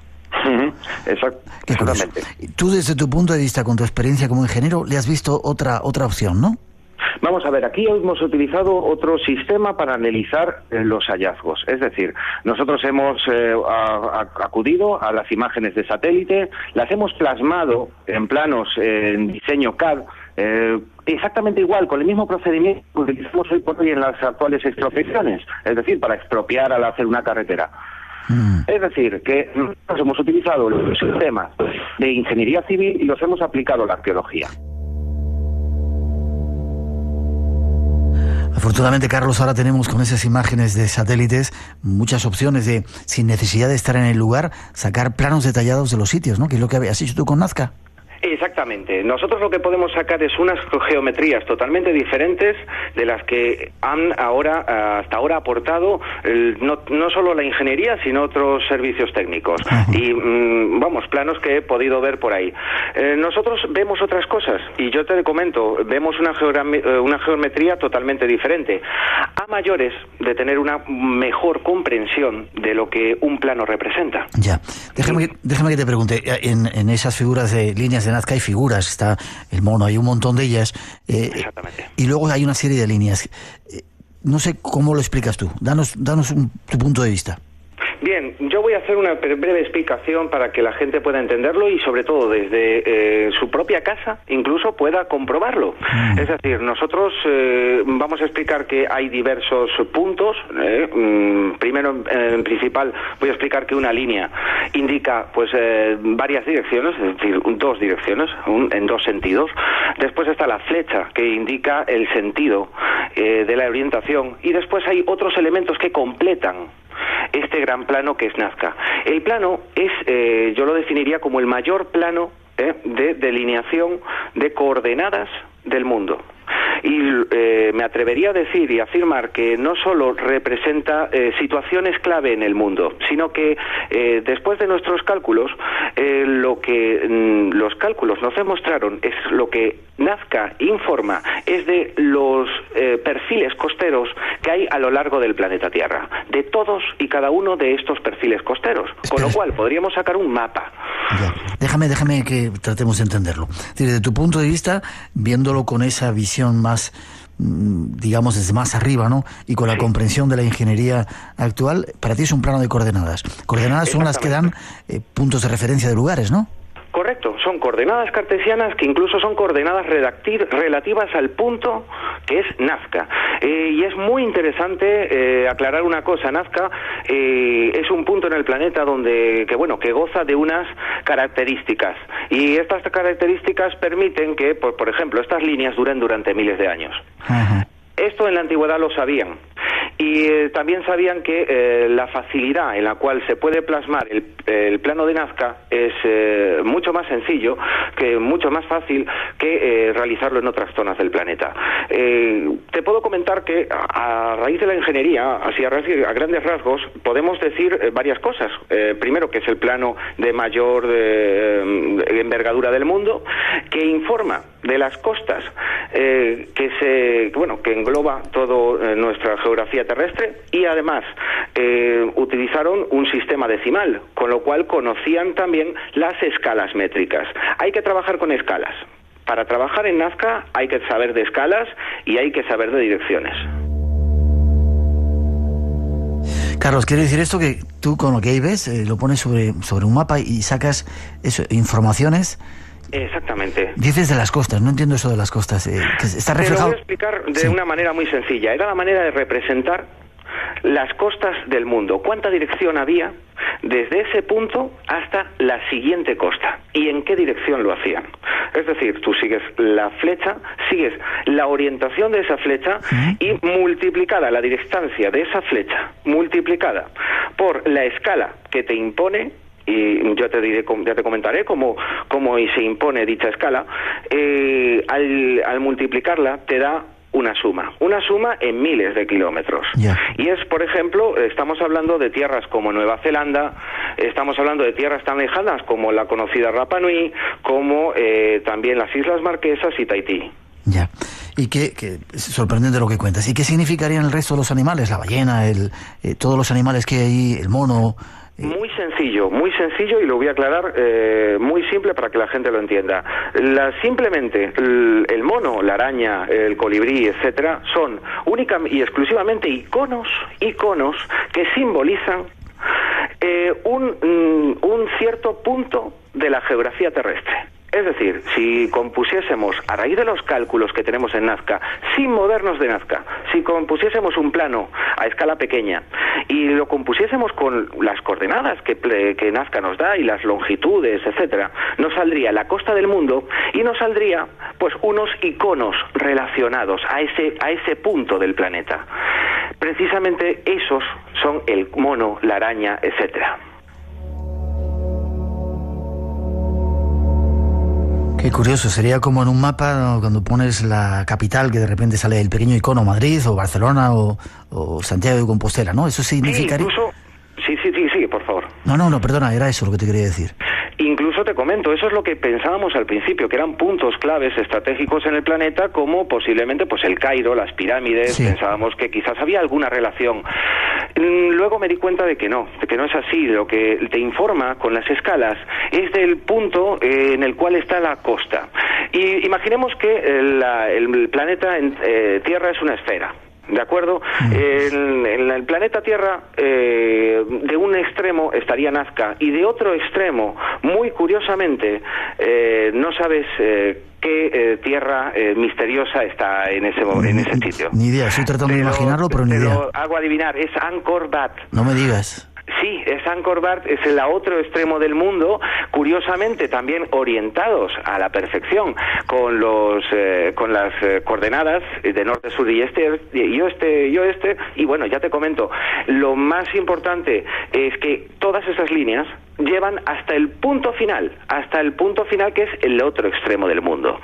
Exactamente. Tú, desde tu punto de vista, con tu experiencia como ingeniero, le has visto otra opción, ¿no? Vamos a ver, aquí hemos utilizado otro sistema para analizar los hallazgos. Es decir, nosotros hemos acudido a las imágenes de satélite, las hemos plasmado en planos en diseño CAD, exactamente igual, con el mismo procedimiento que utilizamos hoy por hoy en las actuales expropiaciones, es decir, para expropiar al hacer una carretera. Es decir, que nosotros hemos utilizado los sistemas de ingeniería civil y los hemos aplicado a la arqueología. Afortunadamente, Carlos, ahora tenemos con esas imágenes de satélites muchas opciones de, sin necesidad de estar en el lugar, sacar planos detallados de los sitios, ¿no? Que es lo que has hecho tú con Nazca. Exactamente. Nosotros lo que podemos sacar es unas geometrías totalmente diferentes de las que han hasta ahora aportado no solo la ingeniería, sino otros servicios técnicos. Y planos que he podido ver por ahí. Nosotros vemos otras cosas y yo te comento, vemos una geometría totalmente diferente, a mayores de tener una mejor comprensión de lo que un plano representa. Ya. Déjame que te pregunte, en esas figuras de líneas de Nazca hay figuras, está el mono, hay un montón de ellas. Exactamente. Y luego hay una serie de líneas. No sé cómo lo explicas tú. Danos tu punto de vista. Bien, yo voy a hacer una breve explicación para que la gente pueda entenderlo y sobre todo desde su propia casa incluso pueda comprobarlo. Es decir, nosotros vamos a explicar que hay diversos puntos. Primero, en principal, voy a explicar que una línea indica varias direcciones, es decir, dos direcciones, en dos sentidos. Después está la flecha, que indica el sentido de la orientación. Y después hay otros elementos que completan este gran plano que es Nazca. El plano es, yo lo definiría como el mayor plano de delineación de coordenadas del mundo. Y me atrevería a decir y afirmar que no solo representa situaciones clave en el mundo, sino que después de nuestros cálculos, lo que los cálculos nos demostraron es lo que Nazca informa es de los perfiles costeros que hay a lo largo del planeta Tierra, de todos y cada uno de estos perfiles costeros, con lo cual podríamos sacar un mapa. Ya. Déjame que tratemos de entenderlo. Desde tu punto de vista, viéndolo con esa visión más, digamos, desde más arriba, ¿no? Y con la comprensión de la ingeniería actual, para ti es un plano de coordenadas. Coordenadas son las que dan puntos de referencia de lugares, ¿no? Correcto, son coordenadas cartesianas que incluso son coordenadas relativas al punto que es Nazca. Y es muy interesante aclarar una cosa. Nazca es un punto en el planeta que goza de unas características. Y estas características permiten que, por ejemplo, estas líneas duren durante miles de años. Ajá. Esto en la antigüedad lo sabían. Y también sabían que la facilidad en la cual se puede plasmar el plano de Nazca es mucho más sencillo, mucho más fácil que realizarlo en otras zonas del planeta. Te puedo comentar que a raíz de la ingeniería, así a grandes rasgos, podemos decir varias cosas. Primero, que es el plano de mayor envergadura del mundo, que informa de las costas que engloba toda nuestra geografía terrestre, y además utilizaron un sistema decimal, con lo cual conocían también las escalas métricas. Hay que trabajar con escalas. Para trabajar en Nazca hay que saber de escalas y hay que saber de direcciones. Carlos, ¿quiere decir esto que tú con lo que ahí ves lo pones sobre un mapa y sacas informaciones? Exactamente. Dices de las costas, no entiendo eso de las costas. Que está reflejado. Te lo voy a explicar de una manera muy sencilla. Era la manera de representar las costas del mundo. ¿Cuánta dirección había desde ese punto hasta la siguiente costa? ¿Y en qué dirección lo hacían? Es decir, tú sigues la flecha, sigues la orientación de esa flecha y multiplicada la distancia de esa flecha, multiplicada por la escala que te impone. Y yo ya te comentaré cómo se impone dicha escala. Al multiplicarla te da una suma en miles de kilómetros. Yeah. Y es, por ejemplo, estamos hablando de tierras como Nueva Zelanda, estamos hablando de tierras tan lejanas como la conocida Rapa Nui, como también las Islas Marquesas y Tahití. Ya. Y que es sorprendente lo que cuentas. ¿Y qué significarían el resto de los animales? La ballena, todos los animales que hay ahí, el mono. Muy sencillo, y lo voy a aclarar muy simple para que la gente lo entienda. Simplemente el mono, la araña, el colibrí, etcétera, son única y exclusivamente iconos que simbolizan un cierto punto de la geografía terrestre. Es decir, si compusiésemos, a raíz de los cálculos que tenemos en Nazca, sin movernos de Nazca, si compusiésemos un plano a escala pequeña y lo compusiésemos con las coordenadas que Nazca nos da y las longitudes, etcétera, nos saldría la costa del mundo y nos saldría pues unos iconos relacionados a ese punto del planeta. Precisamente esos son el mono, la araña, etcétera. Qué curioso, sería como en un mapa, ¿no?, cuando pones la capital, que de repente sale el pequeño icono Madrid o Barcelona o Santiago de Compostela, ¿no? Eso significaría... Incluso... Sí, por favor. No, perdona, era eso lo que te quería decir. Incluso te comento, eso es lo que pensábamos al principio, que eran puntos claves estratégicos en el planeta, como posiblemente pues el Cairo, las pirámides, sí. Pensábamos que quizás había alguna relación. Luego me di cuenta de que no es así. Lo que te informa con las escalas es del punto en el cual está la costa. Y imaginemos que el planeta Tierra es una esfera. ¿De acuerdo? En el planeta Tierra, de un extremo estaría Nazca y de otro extremo, muy curiosamente, no sabes qué tierra misteriosa está en ese sitio. Ni idea, estoy tratando de imaginarlo, pero ni idea. Hago adivinar, es Angkor Wat. No me digas. Sí, es Angkor Wat, es el otro extremo del mundo, curiosamente también orientados a la perfección con las coordenadas de norte, sur y oeste, y bueno, ya te comento, lo más importante es que todas esas líneas llevan hasta el punto final que es el otro extremo del mundo.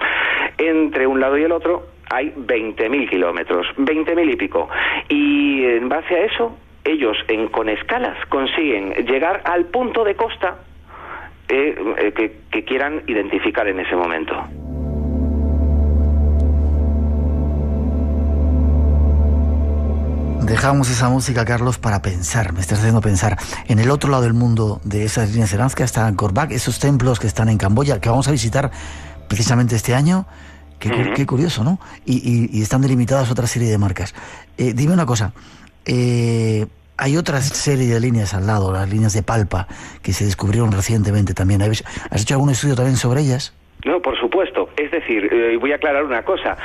Entre un lado y el otro hay 20.000 kilómetros, 20.000 y pico, y en base a eso ellos con escalas consiguen llegar al punto de costa que quieran identificar en ese momento. Dejamos esa música, Carlos, para pensar. Me estás haciendo pensar. En el otro lado del mundo de esas líneas de Nazca está Angkor Wat, esos templos que están en Camboya, que vamos a visitar precisamente este año. Qué curioso, ¿no? Y están delimitadas otra serie de marcas. Dime una cosa. Hay otra serie de líneas al lado, las líneas de Palpa, que se descubrieron recientemente también. ¿Has hecho algún estudio también sobre ellas? No, por supuesto. Es decir, voy a aclarar una cosa.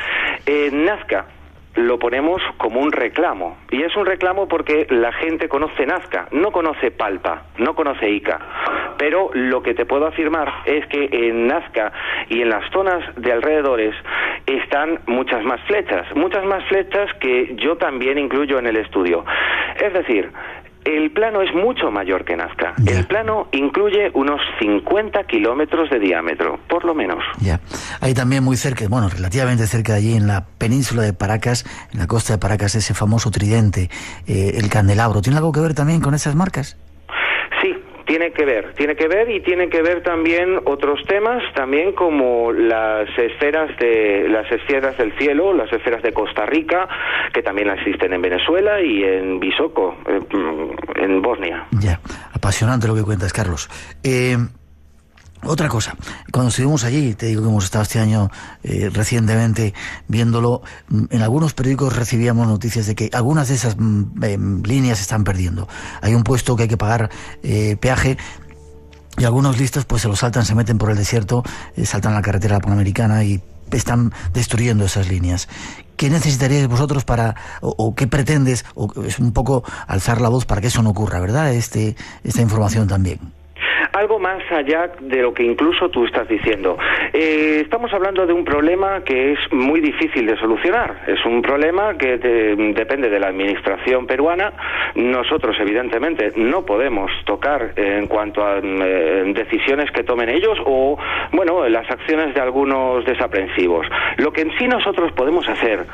Nazca lo ponemos como un reclamo, y es un reclamo porque la gente conoce Nazca, no conoce Palpa, no conoce Ica, pero lo que te puedo afirmar es que en Nazca y en las zonas de alrededores están muchas más flechas que yo también incluyo en el estudio. Es decir, el plano es mucho mayor que Nazca. Ya. El plano incluye unos 50 kilómetros de diámetro, por lo menos. Ya. Hay también muy cerca, bueno, relativamente cerca de allí, en la península de Paracas, en la costa de Paracas, ese famoso tridente, el candelabro. ¿Tiene algo que ver también con esas marcas? Sí. Tiene que ver y tiene que ver también otros temas, también como las esferas del cielo, las esferas de Costa Rica, que también existen en Venezuela y en Visoko, en Bosnia. Ya, apasionante lo que cuentas, Carlos. Otra cosa, cuando estuvimos allí, te digo que hemos estado este año recientemente viéndolo, en algunos periódicos recibíamos noticias de que algunas de esas líneas se están perdiendo. Hay un puesto que hay que pagar peaje, y algunos listos pues se lo saltan, se meten por el desierto, saltan a la carretera panamericana y están destruyendo esas líneas. ¿Qué necesitaríais vosotros o qué pretendes, o es un poco alzar la voz para que eso no ocurra, ¿verdad? Esta información también. Algo más allá de lo que incluso tú estás diciendo. Estamos hablando de un problema que es muy difícil de solucionar. Es un problema que depende de la administración peruana. Nosotros, evidentemente, no podemos tocar en cuanto a decisiones que tomen ellos o, bueno, las acciones de algunos desaprensivos. Lo que en sí nosotros podemos hacer,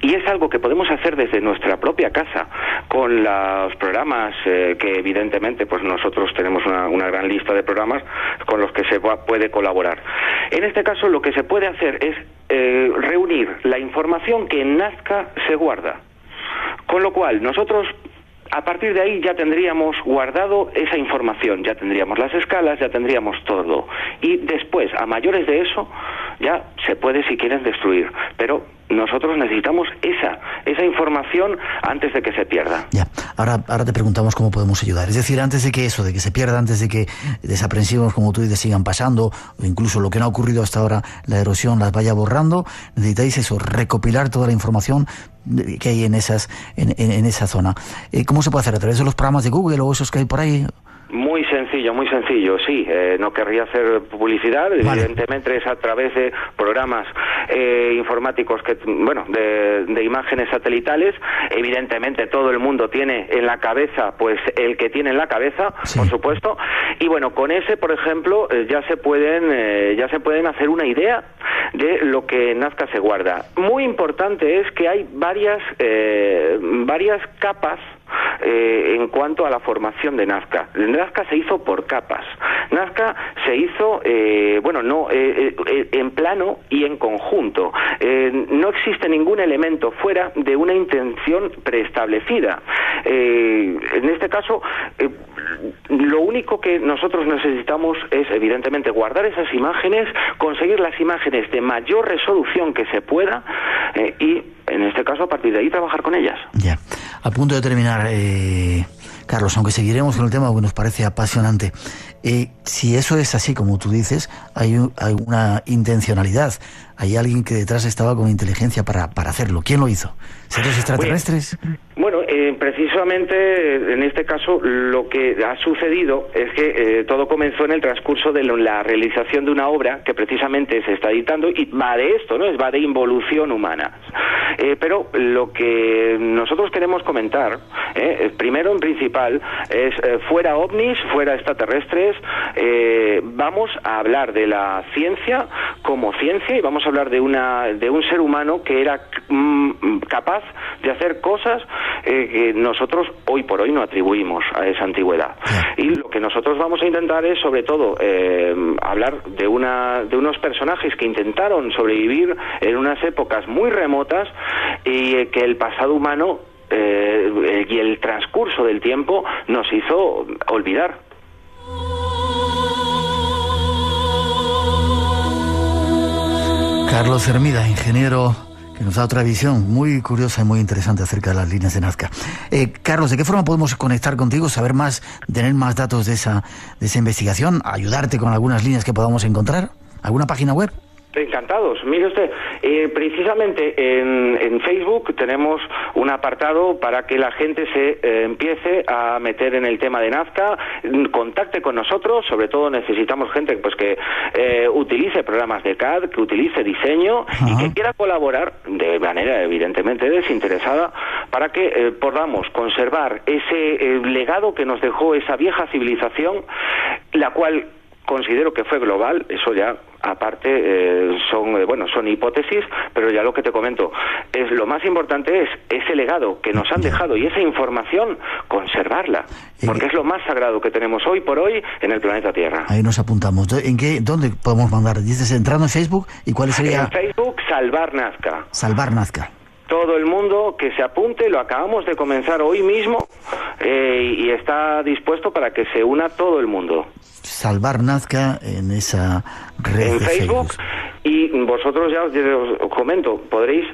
y es algo que podemos hacer desde nuestra propia casa, con los programas que evidentemente pues nosotros tenemos una gran lista de programas con los que se puede colaborar. En este caso lo que se puede hacer es reunir la información que en Nazca se guarda, con lo cual nosotros a partir de ahí ya tendríamos guardado esa información, ya tendríamos las escalas, ya tendríamos todo, y después a mayores de eso ya se puede, si quieren, destruir, pero nosotros necesitamos esa información antes de que se pierda. Ya, ahora te preguntamos cómo podemos ayudar. Es decir, antes de que se pierda, antes de que desaprensivos, como tú dices, sigan pasando, o incluso lo que no ha ocurrido hasta ahora, la erosión las vaya borrando, necesitáis eso, recopilar toda la información, que hay en esa zona. ¿Cómo se puede hacer? ¿A través de los programas de Google o esos que hay por ahí? Muy sencillo, sí. No querría hacer publicidad, Vale. Evidentemente es a través de programas informáticos de imágenes satelitales. Evidentemente todo el mundo tiene en la cabeza, pues el que tiene en la cabeza, sí, por supuesto. Y bueno, con ese, por ejemplo, ya se pueden hacer una idea de lo que en Nazca se guarda. Muy importante es que hay varias capas en cuanto a la formación de Nazca. Nazca se hizo por capas. Nazca se hizo, en plano y en conjunto. No existe ningún elemento fuera de una intención preestablecida. En este caso, lo único que nosotros necesitamos es, evidentemente, guardar esas imágenes, conseguir las imágenes de mayor resolución que se pueda y, en este caso, a partir de ahí trabajar con ellas. Ya. A punto de terminar, Carlos, aunque seguiremos con el tema porque nos parece apasionante, si eso es así como tú dices, hay una intencionalidad, hay alguien que detrás estaba con inteligencia para hacerlo. ¿Quién lo hizo? ¿Seres extraterrestres? Bueno, precisamente en este caso lo que ha sucedido es que todo comenzó en el transcurso de la realización de una obra que precisamente se está editando y va de esto, ¿no? Va de involución humana. Pero lo que nosotros queremos comentar, primero en principal, es fuera ovnis, fuera extraterrestres, vamos a hablar de la ciencia como ciencia y vamos a hablar de un ser humano que era capaz de hacer cosas que nosotros hoy por hoy no atribuimos a esa antigüedad. Y lo que nosotros vamos a intentar es, sobre todo, hablar de unos personajes que intentaron sobrevivir en unas épocas muy remotas y que el pasado humano y el transcurso del tiempo nos hizo olvidar. Carlos Hermida, ingeniero, que nos da otra visión muy curiosa y muy interesante acerca de las líneas de Nazca. Carlos, ¿de qué forma podemos conectar contigo, saber más, tener más datos de esa investigación, ayudarte con algunas líneas que podamos encontrar? ¿Alguna página web? Encantados. Mire usted, precisamente en Facebook tenemos un apartado para que la gente se empiece a meter en el tema de Nazca, contacte con nosotros, sobre todo necesitamos gente pues que utilice programas de CAD, que utilice diseño y que quiera colaborar de manera evidentemente desinteresada para que podamos conservar ese legado que nos dejó esa vieja civilización, la cual considero que fue global. Eso ya aparte son hipótesis, pero ya lo que te comento es lo más importante es ese legado que nos han dejado y esa información conservarla, porque es lo más sagrado que tenemos hoy por hoy en el planeta Tierra. Ahí nos apuntamos. ¿Dónde podemos mandar? Dices entrando en Facebook, ¿y cuál sería? En Facebook, Salvar Nazca. Salvar Nazca. Todo el mundo que se apunte, lo acabamos de comenzar hoy mismo y está dispuesto para que se una todo el mundo. Salvar Nazca en esa red en de Facebook. Y vosotros ya os comento, podréis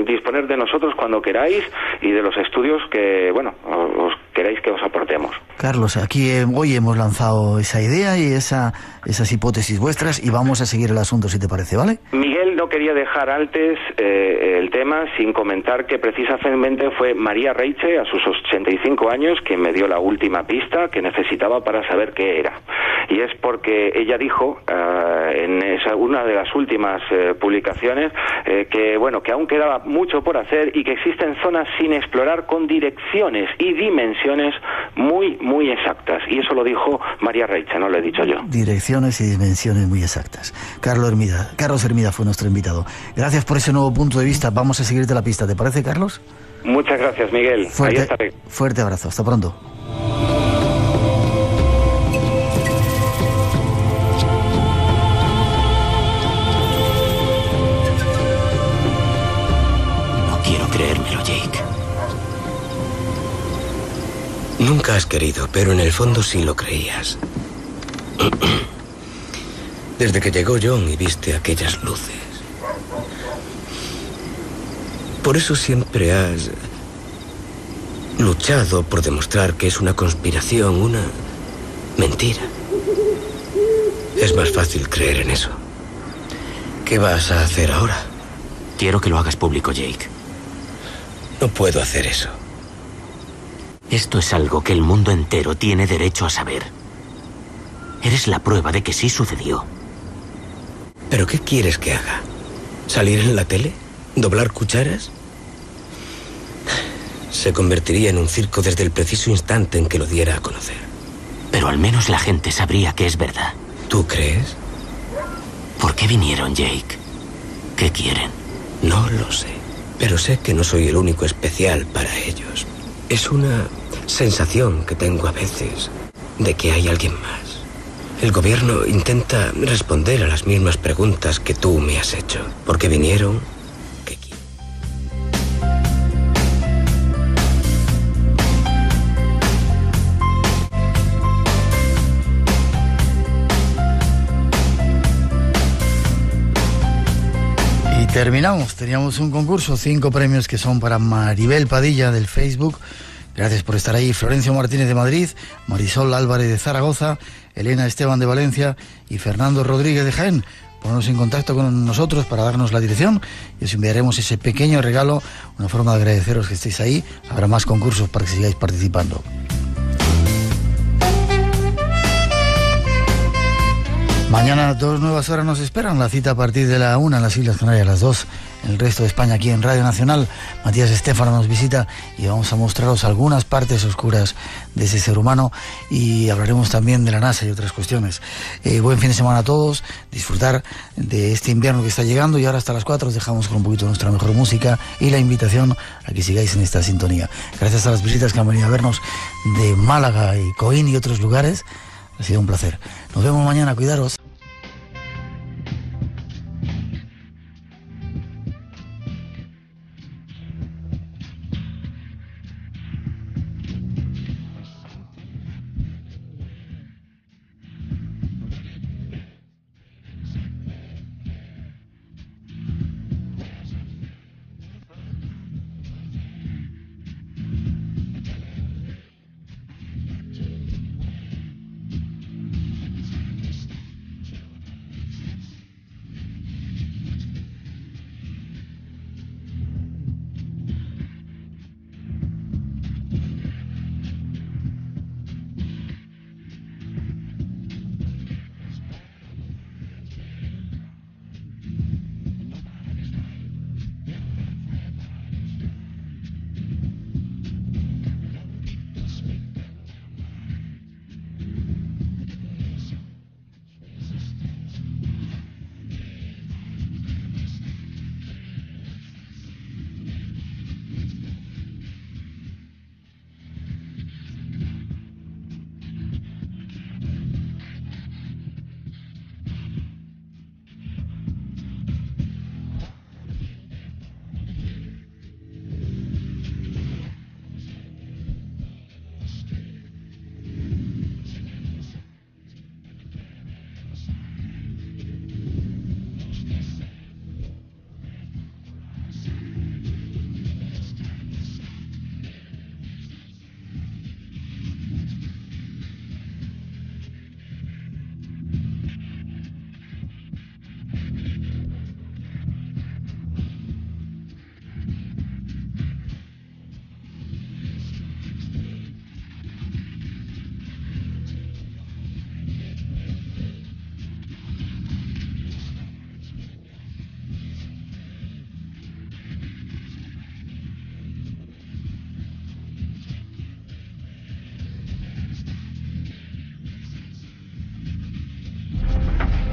disponer de nosotros cuando queráis y de los estudios que, os queráis que os aportemos. Carlos, aquí hoy hemos lanzado esa idea y esas hipótesis vuestras y vamos a seguir el asunto, si te parece, ¿vale? Miguel, no quería dejar antes el tema sin comentar que precisamente fue María Reiche, a sus 85 años, quien me dio la última pista que necesitaba para saber qué era. Y es porque ella dijo en una de las últimas publicaciones que aún quedaba mucho por hacer y que existen zonas sin explorar con direcciones y dimensiones muy, muy exactas. Y eso lo dijo María Reiche, no lo he dicho yo. Direcciones y dimensiones muy exactas. Carlos Hermida fue nuestro invitado. Gracias por ese nuevo punto de vista. Vamos a seguirte la pista. ¿Te parece, Carlos? Muchas gracias, Miguel. Ahí estaré. Fuerte abrazo. Hasta pronto. Nunca has querido, pero en el fondo sí lo creías. Desde que llegó John y viste aquellas luces. Por eso siempre has luchado por demostrar que es una conspiración, una mentira. Es más fácil creer en eso. ¿Qué vas a hacer ahora? Quiero que lo hagas público, Jake. No puedo hacer eso. Esto es algo que el mundo entero tiene derecho a saber. Eres la prueba de que sí sucedió. ¿Pero qué quieres que haga? ¿Salir en la tele? ¿Doblar cucharas? Se convertiría en un circo desde el preciso instante en que lo diera a conocer. Pero al menos la gente sabría que es verdad. ¿Tú crees? ¿Por qué vinieron, Jake? ¿Qué quieren? No lo sé, pero sé que no soy el único especial para ellos. Es una sensación que tengo a veces de que hay alguien más. El gobierno intenta responder a las mismas preguntas que tú me has hecho. ¿Por qué vinieron? ¿Qué quieren? Terminamos, teníamos un concurso, 5 premios que son para Maribel Padilla del Facebook. Gracias por estar ahí. Florencio Martínez de Madrid, Marisol Álvarez de Zaragoza, Elena Esteban de Valencia y Fernando Rodríguez de Jaén. Ponernos en contacto con nosotros para darnos la dirección y os enviaremos ese pequeño regalo, una forma de agradeceros que estéis ahí. Habrá más concursos para que sigáis participando. Mañana 2 nuevas horas nos esperan, la cita a partir de la 1 en las Islas Canarias, las 2 en el resto de España, aquí en Radio Nacional. Matías Estéfano nos visita y vamos a mostraros algunas partes oscuras de ese ser humano y hablaremos también de la NASA y otras cuestiones. Buen fin de semana a todos, disfrutar de este invierno que está llegando y ahora hasta las 4 os dejamos con un poquito de nuestra mejor música y la invitación a que sigáis en esta sintonía. Gracias a las visitas que han venido a vernos de Málaga y Coín y otros lugares, ha sido un placer. Nos vemos mañana, cuidaros.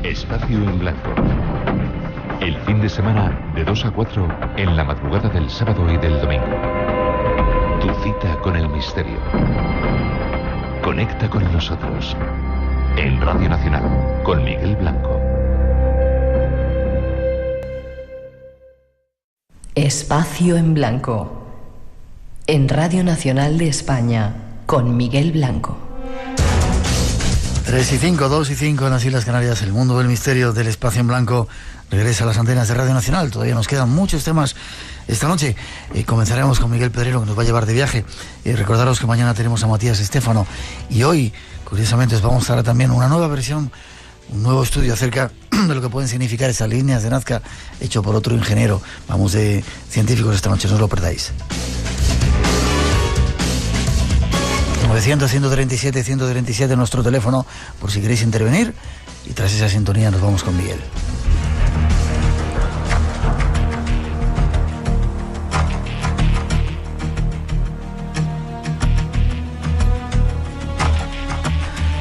Espacio en Blanco. El fin de semana de 2 a 4 en la madrugada del sábado y del domingo. Tu cita con el misterio. Conecta con nosotros. En Radio Nacional, con Miguel Blanco. Espacio en Blanco. En Radio Nacional de España, con Miguel Blanco. 3 y 5, 2 y 5 en las Islas Canarias. El mundo del misterio del Espacio en Blanco regresa a las antenas de Radio Nacional. Todavía nos quedan muchos temas esta noche. Comenzaremos con Miguel Pedrero, que nos va a llevar de viaje. Recordaros que mañana tenemos a Matías Estéfano. Y hoy, curiosamente, os vamos a dar también una nueva versión, un nuevo estudio acerca de lo que pueden significar esas líneas de Nazca, hecho por otro ingeniero. Vamos de científicos esta noche, no os lo perdáis. 900-137-137 nuestro teléfono por si queréis intervenir, y tras esa sintonía nos vamos con Miguel.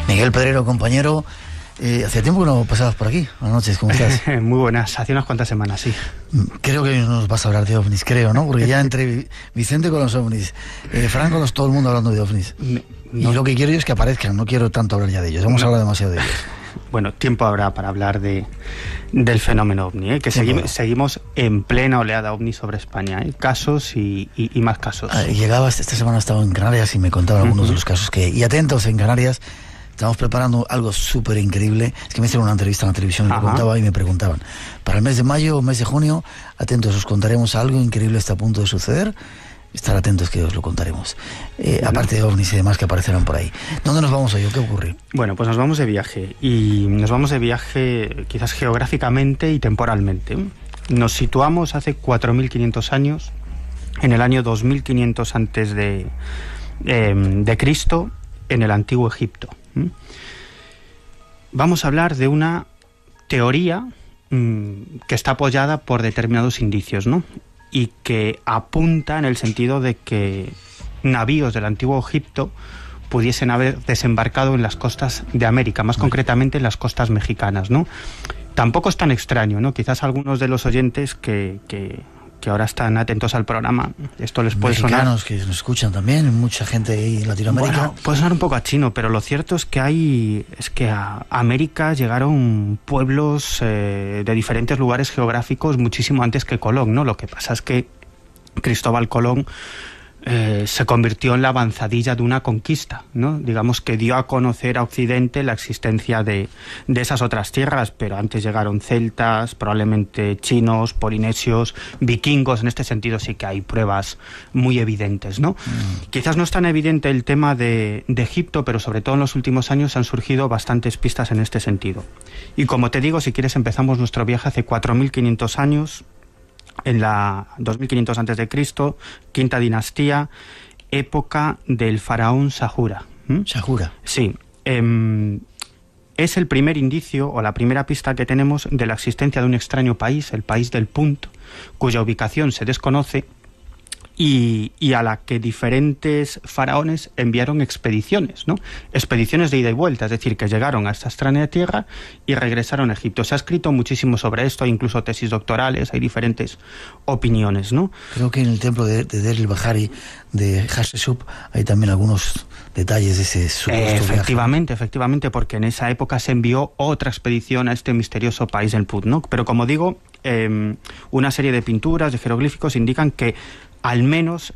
Miguel Pedrero, compañero, hace tiempo que no pasabas por aquí. Buenas noches, ¿cómo estás? Muy buenas, hace unas cuantas semanas, sí. Creo que hoy nos vas a hablar de ovnis, creo, ¿no? Porque ya entre Vicente con los ovnis, Fran con todo el mundo hablando de ovnis. Y lo que quiero yo es que aparezcan, no quiero tanto hablar ya de ellos, hemos hablado demasiado de ellos. Bueno, tiempo habrá para hablar del fenómeno ovni, que seguimos en plena oleada ovni sobre España, casos y más casos. Llegabas, esta semana he estado en Canarias y me contaban algunos de los casos que... Y atentos, en Canarias estamos preparando algo súper increíble. Es que me hicieron una entrevista en la televisión y me contaba y me preguntaban. Para el mes de mayo o mes de junio, atentos, os contaremos algo increíble, está a punto de suceder. Estar atentos que os lo contaremos. Aparte de ovnis y demás que aparecerán por ahí. ¿Dónde nos vamos hoy? ¿Qué ocurre? Bueno, pues nos vamos de viaje. Y nos vamos de viaje quizás geográficamente y temporalmente. Nos situamos hace 4.500 años, en el año 2500 antes de Cristo, en el Antiguo Egipto. Vamos a hablar de una teoría que está apoyada por determinados indicios, ¿no? Y que apunta en el sentido de que navíos del Antiguo Egipto pudiesen haber desembarcado en las costas de América, más concretamente en las costas mexicanas, ¿no? Tampoco es tan extraño, ¿no? Quizás algunos de los oyentes que ahora están atentos al programa, esto les puede sonar... Mexicanos que nos escuchan también, mucha gente ahí en Latinoamérica. Bueno, puede sonar un poco a chino, pero lo cierto es que a América llegaron pueblos de diferentes lugares geográficos muchísimo antes que Colón, ¿no? Lo que pasa es que Cristóbal Colón se convirtió en la avanzadilla de una conquista, ¿no? Digamos que dio a conocer a Occidente la existencia de esas otras tierras, pero antes llegaron celtas, probablemente chinos, polinesios, vikingos. En este sentido sí que hay pruebas muy evidentes, ¿no? Quizás no es tan evidente el tema de Egipto, pero sobre todo en los últimos años han surgido bastantes pistas en este sentido. Y como te digo, si quieres empezamos nuestro viaje hace 4.500 años, en la 2500 antes de Cristo, quinta dinastía, época del faraón Sahura. Sahura. Sí. Es el primer indicio o la primera pista que tenemos de la existencia de un extraño país, el país del Punt, cuya ubicación se desconoce y a la que diferentes faraones enviaron expediciones, ¿no? Expediciones de ida y vuelta, es decir, que llegaron a esta extraña tierra y regresaron a Egipto. Se ha escrito muchísimo sobre esto, hay incluso tesis doctorales, hay diferentes opiniones, ¿no? Creo que en el templo de Deir el-Bahari de Hatshepsut hay también algunos detalles de ese supuesto viaje. Efectivamente, porque en esa época se envió otra expedición a este misterioso país del Punt, ¿no? Pero como digo, una serie de pinturas, de jeroglíficos indican que al menos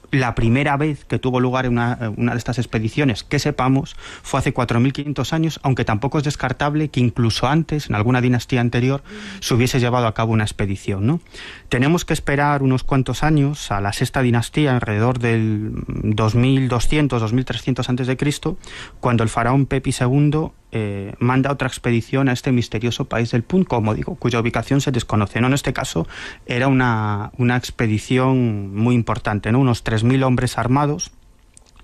la primera vez que tuvo lugar una de estas expediciones, que sepamos, fue hace 4.500 años, aunque tampoco es descartable que incluso antes, en alguna dinastía anterior, se hubiese llevado a cabo una expedición, ¿no? Tenemos que esperar unos cuantos años a la sexta dinastía, alrededor del 2200, 2300 antes de Cristo, cuando el faraón Pepi II manda otra expedición a este misterioso país del Punt, como digo, cuya ubicación se desconoce, ¿no? En este caso era una expedición muy importante, ¿no? Unos 3.000 hombres armados,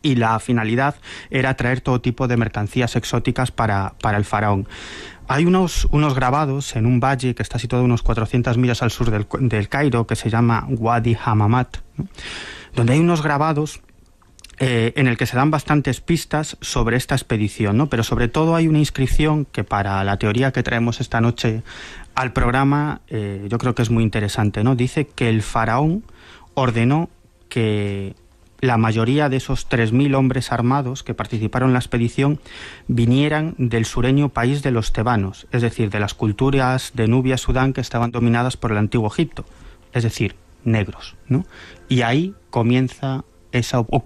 y la finalidad era traer todo tipo de mercancías exóticas para el faraón. Hay unos grabados en un valle que está situado unos 400 millas al sur del Cairo, que se llama Wadi Hamamat, ¿no? Donde hay unos grabados en el que se dan bastantes pistas sobre esta expedición, ¿no? Pero sobre todo hay una inscripción que para la teoría que traemos esta noche al programa yo creo que es muy interesante, ¿no? Dice que el faraón ordenó que la mayoría de esos 3.000 hombres armados que participaron en la expedición vinieran del sureño país de los tebanos, es decir, de las culturas de Nubia, Sudán, que estaban dominadas por el Antiguo Egipto, es decir, negros, ¿no? Y ahí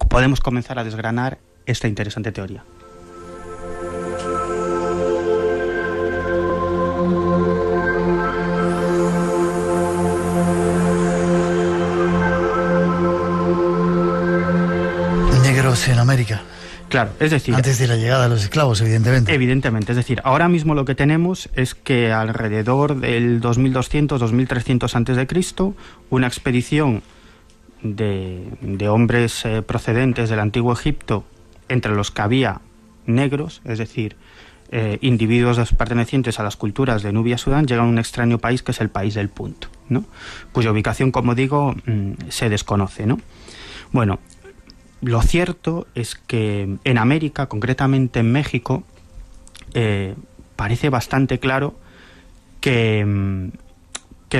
podemos comenzar a desgranar esta interesante teoría. Negros en América. Claro, es decir... Antes de la llegada de los esclavos, evidentemente. Evidentemente, es decir, ahora mismo lo que tenemos es que alrededor del 2200, 2300 antes de Cristo, una expedición de hombres procedentes del antiguo Egipto, entre los que había negros, es decir, individuos pertenecientes a las culturas de Nubia y Sudán, llegan a un extraño país que es el país del Punt, ¿no? Cuya ubicación, como digo, se desconoce, ¿no? Bueno, lo cierto es que en América, concretamente en México, parece bastante claro que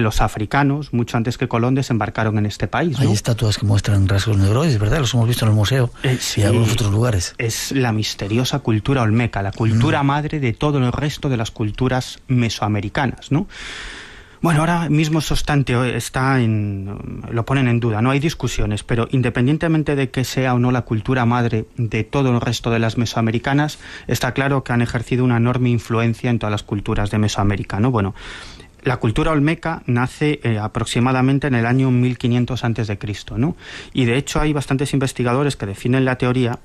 los africanos, mucho antes que Colón, desembarcaron en este país, ¿no? Hay estatuas que muestran rasgos negroides, ¿verdad? Los hemos visto en el museo y en algunos otros lugares. Es la misteriosa cultura olmeca, la cultura madre de todo el resto de las culturas mesoamericanas, ¿no? Bueno, ahora mismo eso lo ponen en duda, no hay discusiones, pero independientemente de que sea o no la cultura madre de todo el resto de las mesoamericanas, está claro que han ejercido una enorme influencia en todas las culturas de Mesoamérica, ¿no? Bueno, la cultura olmeca nace aproximadamente en el año 1500 a.C., ¿no? Y de hecho hay bastantes investigadores que definen la teoría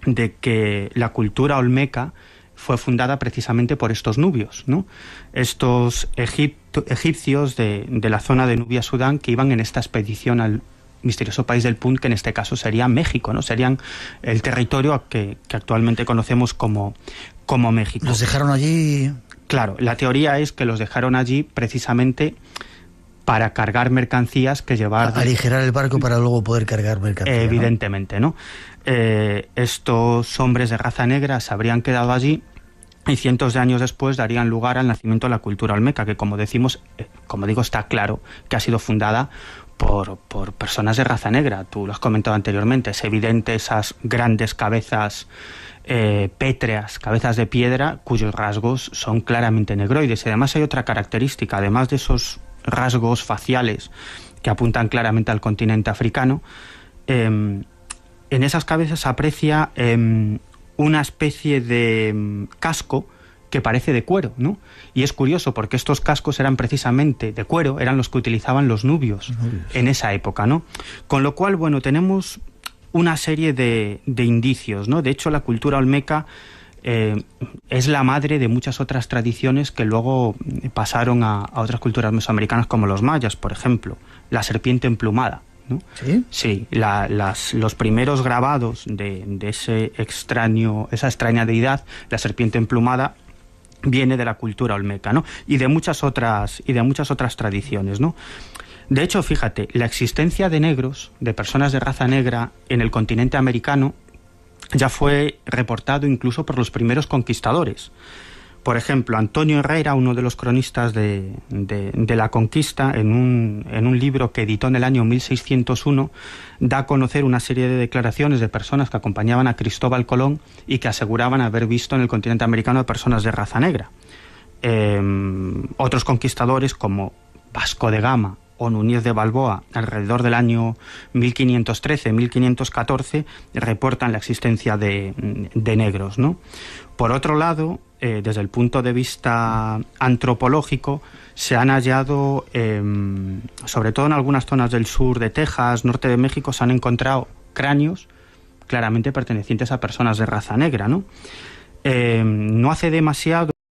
de que la cultura olmeca fue fundada precisamente por estos nubios, ¿no? Estos egipcios de la zona de Nubia, Sudán, que iban en esta expedición al misterioso país del Punt, que en este caso sería México, ¿no? Serían el territorio que actualmente conocemos como México. ¿Los dejaron allí? Claro, la teoría es que los dejaron allí precisamente para cargar mercancías que llevar... Aligerar el barco para luego poder cargar mercancías. Evidentemente, ¿no? Estos hombres de raza negra se habrían quedado allí y cientos de años después darían lugar al nacimiento de la cultura olmeca, que como decimos, como digo, está claro que ha sido fundada por personas de raza negra. Tú lo has comentado anteriormente, es evidente esas grandes cabezas pétreas, cabezas de piedra, cuyos rasgos son claramente negroides. Y además hay otra característica, además de esos rasgos faciales que apuntan claramente al continente africano, en esas cabezas se aprecia una especie de casco que parece de cuero, ¿no? Y es curioso porque estos cascos eran precisamente de cuero, eran los que utilizaban los nubios en esa época, ¿no? Con lo cual, bueno, tenemos una serie de indicios, ¿no? De hecho, la cultura olmeca es la madre de muchas otras tradiciones que luego pasaron a otras culturas mesoamericanas, como los mayas, por ejemplo, la serpiente emplumada, ¿no? ¿Sí? Sí, los primeros grabados de esa extraña deidad, la serpiente emplumada, viene de la cultura olmeca, ¿no? Y de muchas otras tradiciones, ¿no? De hecho, fíjate, la existencia de negros, de personas de raza negra en el continente americano, ya fue reportado incluso por los primeros conquistadores. Por ejemplo, Antonio Herrera, uno de los cronistas de la conquista, en un libro que editó en el año 1601, da a conocer una serie de declaraciones de personas que acompañaban a Cristóbal Colón y que aseguraban haber visto en el continente americano a personas de raza negra. Otros conquistadores, como Vasco de Gama o Núñez de Balboa, alrededor del año 1513-1514, reportan la existencia de negros, ¿no? Por otro lado, desde el punto de vista antropológico, se han hallado, sobre todo en algunas zonas del sur de Texas, norte de México, se han encontrado cráneos claramente pertenecientes a personas de raza negra, ¿no? No hace demasiado